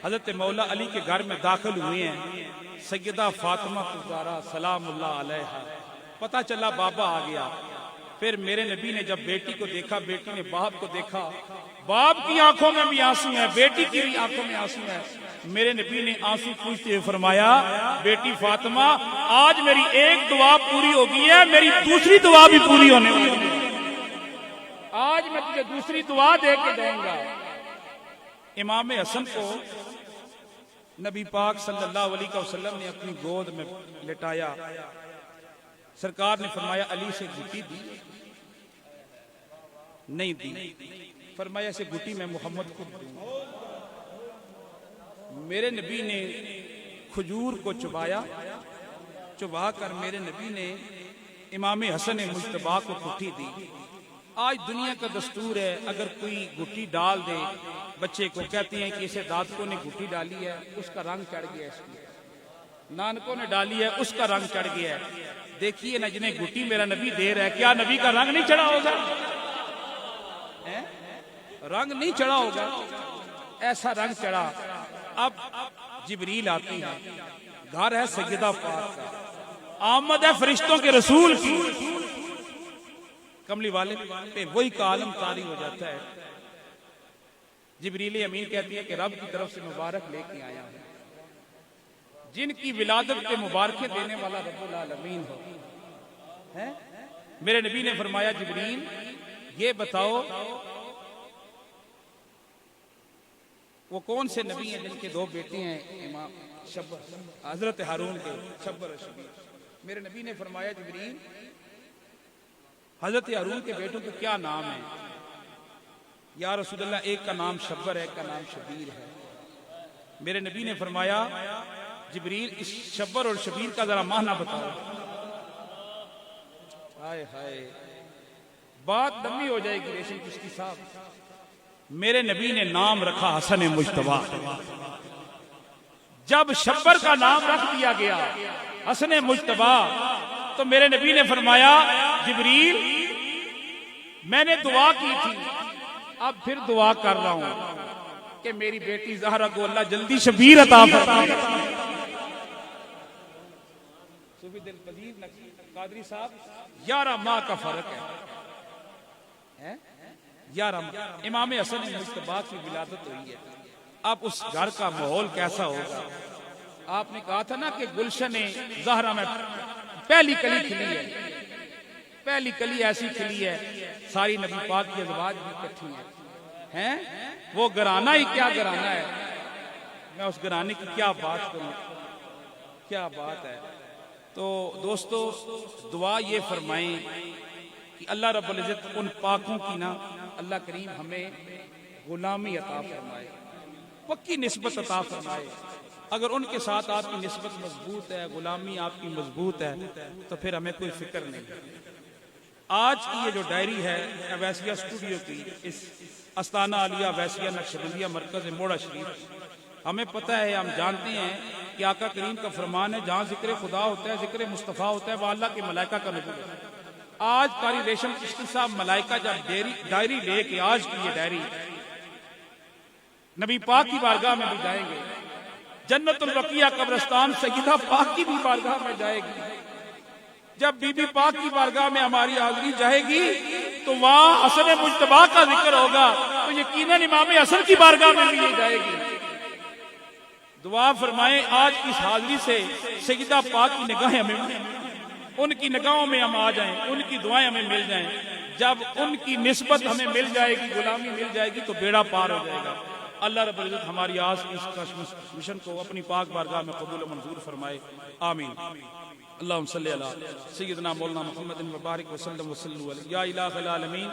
حضرت مولا علی کے گھر میں داخل ہوئے ہیں. سیدہ فاطمہ الزہرا سلام اللہ علیہا, پتہ چلا بابا آ گیا. پھر میرے نبی نے جب بیٹی کو دیکھا, بیٹی نے باپ کو دیکھا, باپ کی آنکھوں میں بھی آنسو ہیں, بیٹی کی بھی آنکھوں میں آنسو ہیں. میرے نبی نے آنسو پوچھتے ہوئے فرمایا بیٹی فاطمہ آج میری ایک دعا پوری ہو گئی ہے, میری دوسری دعا بھی پوری ہونے والی ہے. آج میں تجھے دوسری دعا دے کے دوں گا. امام حسن کو نبی پاک صلی اللہ علیہ وسلم نے اپنی گود میں لٹایا. سرکار نے فرمایا علی سے گھٹی دی, نہیں دی. فرمایا اسے گھٹی میں محمد کو دوں. میرے نبی نے کھجور کو چبایا, چبا کر میرے نبی نے امام حسن مجتبی کو گھٹی دی. آج دنیا کا دستور ہے اگر کوئی گھٹی ڈال دے بچے کو, کہتے ہیں کہ اسے دادکوں نے گھٹی ڈالی ہے اس کا رنگ چڑھ گیا, اس کی نانکوں نے ڈالی ہے اس کا رنگ چڑھ گیا ہے. دیکھیے نہ جنہیں گھٹی میرا نبی دے رہا ہے, کیا نبی کا رنگ نہیں چڑھا ہوگا؟ رنگ نہیں چڑھا ہوگا, ایسا رنگ چڑھا. اب جبریل آتی ہے, گھر ہے سیدہ پاک کا, آمد ہے فرشتوں کے رسول کی. کملی والے پہ وہی کا عالم طاری ہو جاتا ہے. جبریل امین کہتی ہے کہ رب کی طرف سے مبارک لے کے آیا ہوں, جن کی ولادت پہ مبارکیں دینے والا رب العالمین ہو. میرے نبی نے فرمایا جبریل یہ بتاؤ وہ کون سے نبی ہیں جن کے دو بیٹے ہیں امام شبر, حضرت ہارون کے شبر اور شبیر. میرے نبی نے فرمایا جبریل حضرت ہارون کے بیٹوں کے کیا نام ہیں؟ یا رسول اللہ ایک کا نام شبر ہے, ایک کا نام شبیر ہے. میرے نبی نے فرمایا جبریل اس شبر اور شبیر کا ذرا معنی بتاؤ. ہائے ہائے بات لمبی ہو جائے گی ریشم چشتی صاحب. میرے نبی نے نام رکھا حسن مجتبی. جب شبر کا نام رکھ دیا گیا حسن مجتبی تو میرے نبی نے فرمایا جبریل میں نے دعا کی تھی اب پھر دعا کر رہا ہوں, کہ میری بیٹی زہرا کو اللہ جلدی شبیر عطا فرمائے. صوفی دل پذیر قادری صاحب 11 ماہ کا فرق ہے. 11 ماہ امام حسن مجتبیٰ کی ولادت ہوئی ہے. اب اس گھر کا ماحول کیسا ہوگا؟ آپ نے کہا تھا نا کہ گلشن زہرا میں پہلی کلی کھلی ہے. پہلی کلی ایسی کھلی ہے ساری نبی پاک کی ازواج بھی اکٹھی ہیں. وہ گھرانہ ہی کیا گھرانہ ہے. میں اس گھرانے کی کیا بات کروں, کیا بات ہے. تو دوستو دعا یہ فرمائیں کہ اللہ رب العزت ان پاکوں کی نا اللہ کریم ہمیں غلامی عطا فرمائے, پکی نسبت عطا فرمائے. اگر ان کے ساتھ آپ کی نسبت مضبوط ہے, غلامی آپ کی مضبوط ہے, تو پھر ہمیں کوئی فکر نہیں. آج کی یہ جو ڈائری ہے اویسیہ اسٹوڈیو کی, اس استانہ عالیہ اویسیہ نقشبندیہ مرکز موڑا شریف, ہمیں پتہ ہے, ہم جانتے ہیں کہ آقا کریم کا فرمان ہے جہاں ذکر خدا ہوتا ہے, ذکر مصطفیٰ ہوتا ہے, وہ اللہ کے ملائکہ کا نزول ہے. آج قاری ریشم چشتی صاحب ملائکہ جب ڈائری لے کے آج کی یہ ڈائری نبی پاک کی بارگاہ میں بھی جائیں گے, جنت البقیہ قبرستان سیدہ پاک کی بھی بارگاہ میں جائے گی. جب بی بی پاک کی بارگاہ میں ہماری حاضری جائے گی تو وہاں حسن مجتبیٰ کا ذکر ہوگا, تو یقیناً امام حسن کی بارگاہ میں بھی جائے گی. دعا فرمائیں آج کی اس حاضری سے سیدہ پاک کی نگاہیں ہمیں, ان کی نگاہوں میں ہم آ جائیں, ان کی دعائیں ہمیں مل جائیں. جب ان کی نسبت ہمیں مل جائے گی, غلامی مل جائے گی, تو بیڑا پار ہو جائے گا. اللہ رب العزت ہماری آج کی اس مشن کو اپنی پاک بارگاہ میں قبول و منظور فرمائے. آمین. اللہم صلی علی سیدنا مولانا محمد مبارک وسلم وسلم علیہ. یا الہ العالمین,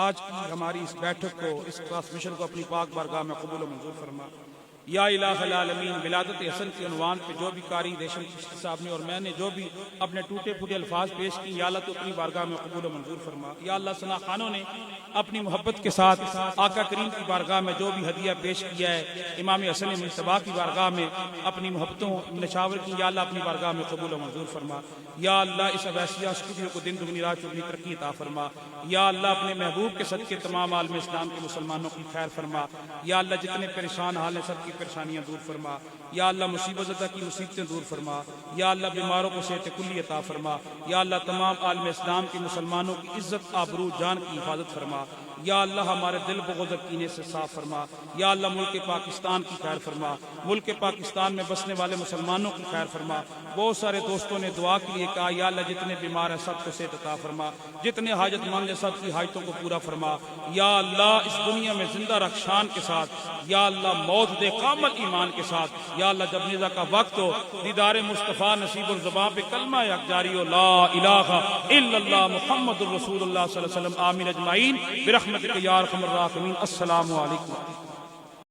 آج کی ہماری اس بیٹھک کو, اس ٹرانسمیشن کو اپنی پاک بارگاہ میں قبول و منظور فرما. یا الہ العالمین, ولادت حسن کے عنوان پہ جو بھی قاری ریشم چشتی صاحب نے اور میں نے جو بھی اپنے ٹوٹے پھوٹے الفاظ پیش کی, یا اللہ تو اپنی بارگاہ میں قبول و منظور فرما. یا اللہ ثنا خانوں نے اپنی محبت کے ساتھ آقا کریم کی بارگاہ میں جو بھی ہدیہ پیش کیا ہے, امام حسن مجتبیٰ کی بارگاہ میں اپنی محبتوں نشاور کی, یا اللہ اپنی بارگاہ میں قبول و منظور فرما. یا اللہ اس اویسیہ اسٹوڈیو کو دن دگنی رات چگنی ترقی عطا فرما. یا اللہ اپنے محبوب کے صدقے تمام عالم اسلام کے مسلمانوں کی خیر فرما. یا اللہ جتنے پریشان حال ہیں سب کی پریشانیاں دور فرما. یا اللہ مصیبت زدہ کی مصیبتیں دور فرما. یا اللہ بیماروں کو صحت کلی عطا فرما. یا اللہ تمام عالم اسلام کے مسلمانوں کی عزت آبرو جان کی حفاظت فرما. یا اللہ ہمارے دل بغض کینے سے صاف فرما. یا اللہ ملک پاکستان کی خیر فرما. ملک پاکستان میں بسنے والے مسلمانوں کی خیر فرما. بہت سارے دوستوں نے دعا کے لیے کہا, یا اللہ جتنے بیمار ہیں سب کو صحت عطا فرما, جتنے حاجت مند ہیں سب کی حاجتوں کو پورا فرما. یا اللہ اس دنیا میں زندہ رکھ شان کے ساتھ. یا اللہ موت دے کامل ایمان کے ساتھ. یا اللہ جب نیزہ کا وقت ہو, دیدار مصطفیٰ نصیب الزبان پہ کلمہ یک جاری ہو, لا الہ الا اللہ محمد الرسول اللہ صلی اللہ علیہ وسلم. آمین اجمعین برحمتک یا ارحم الراحمین. السلام علیکم.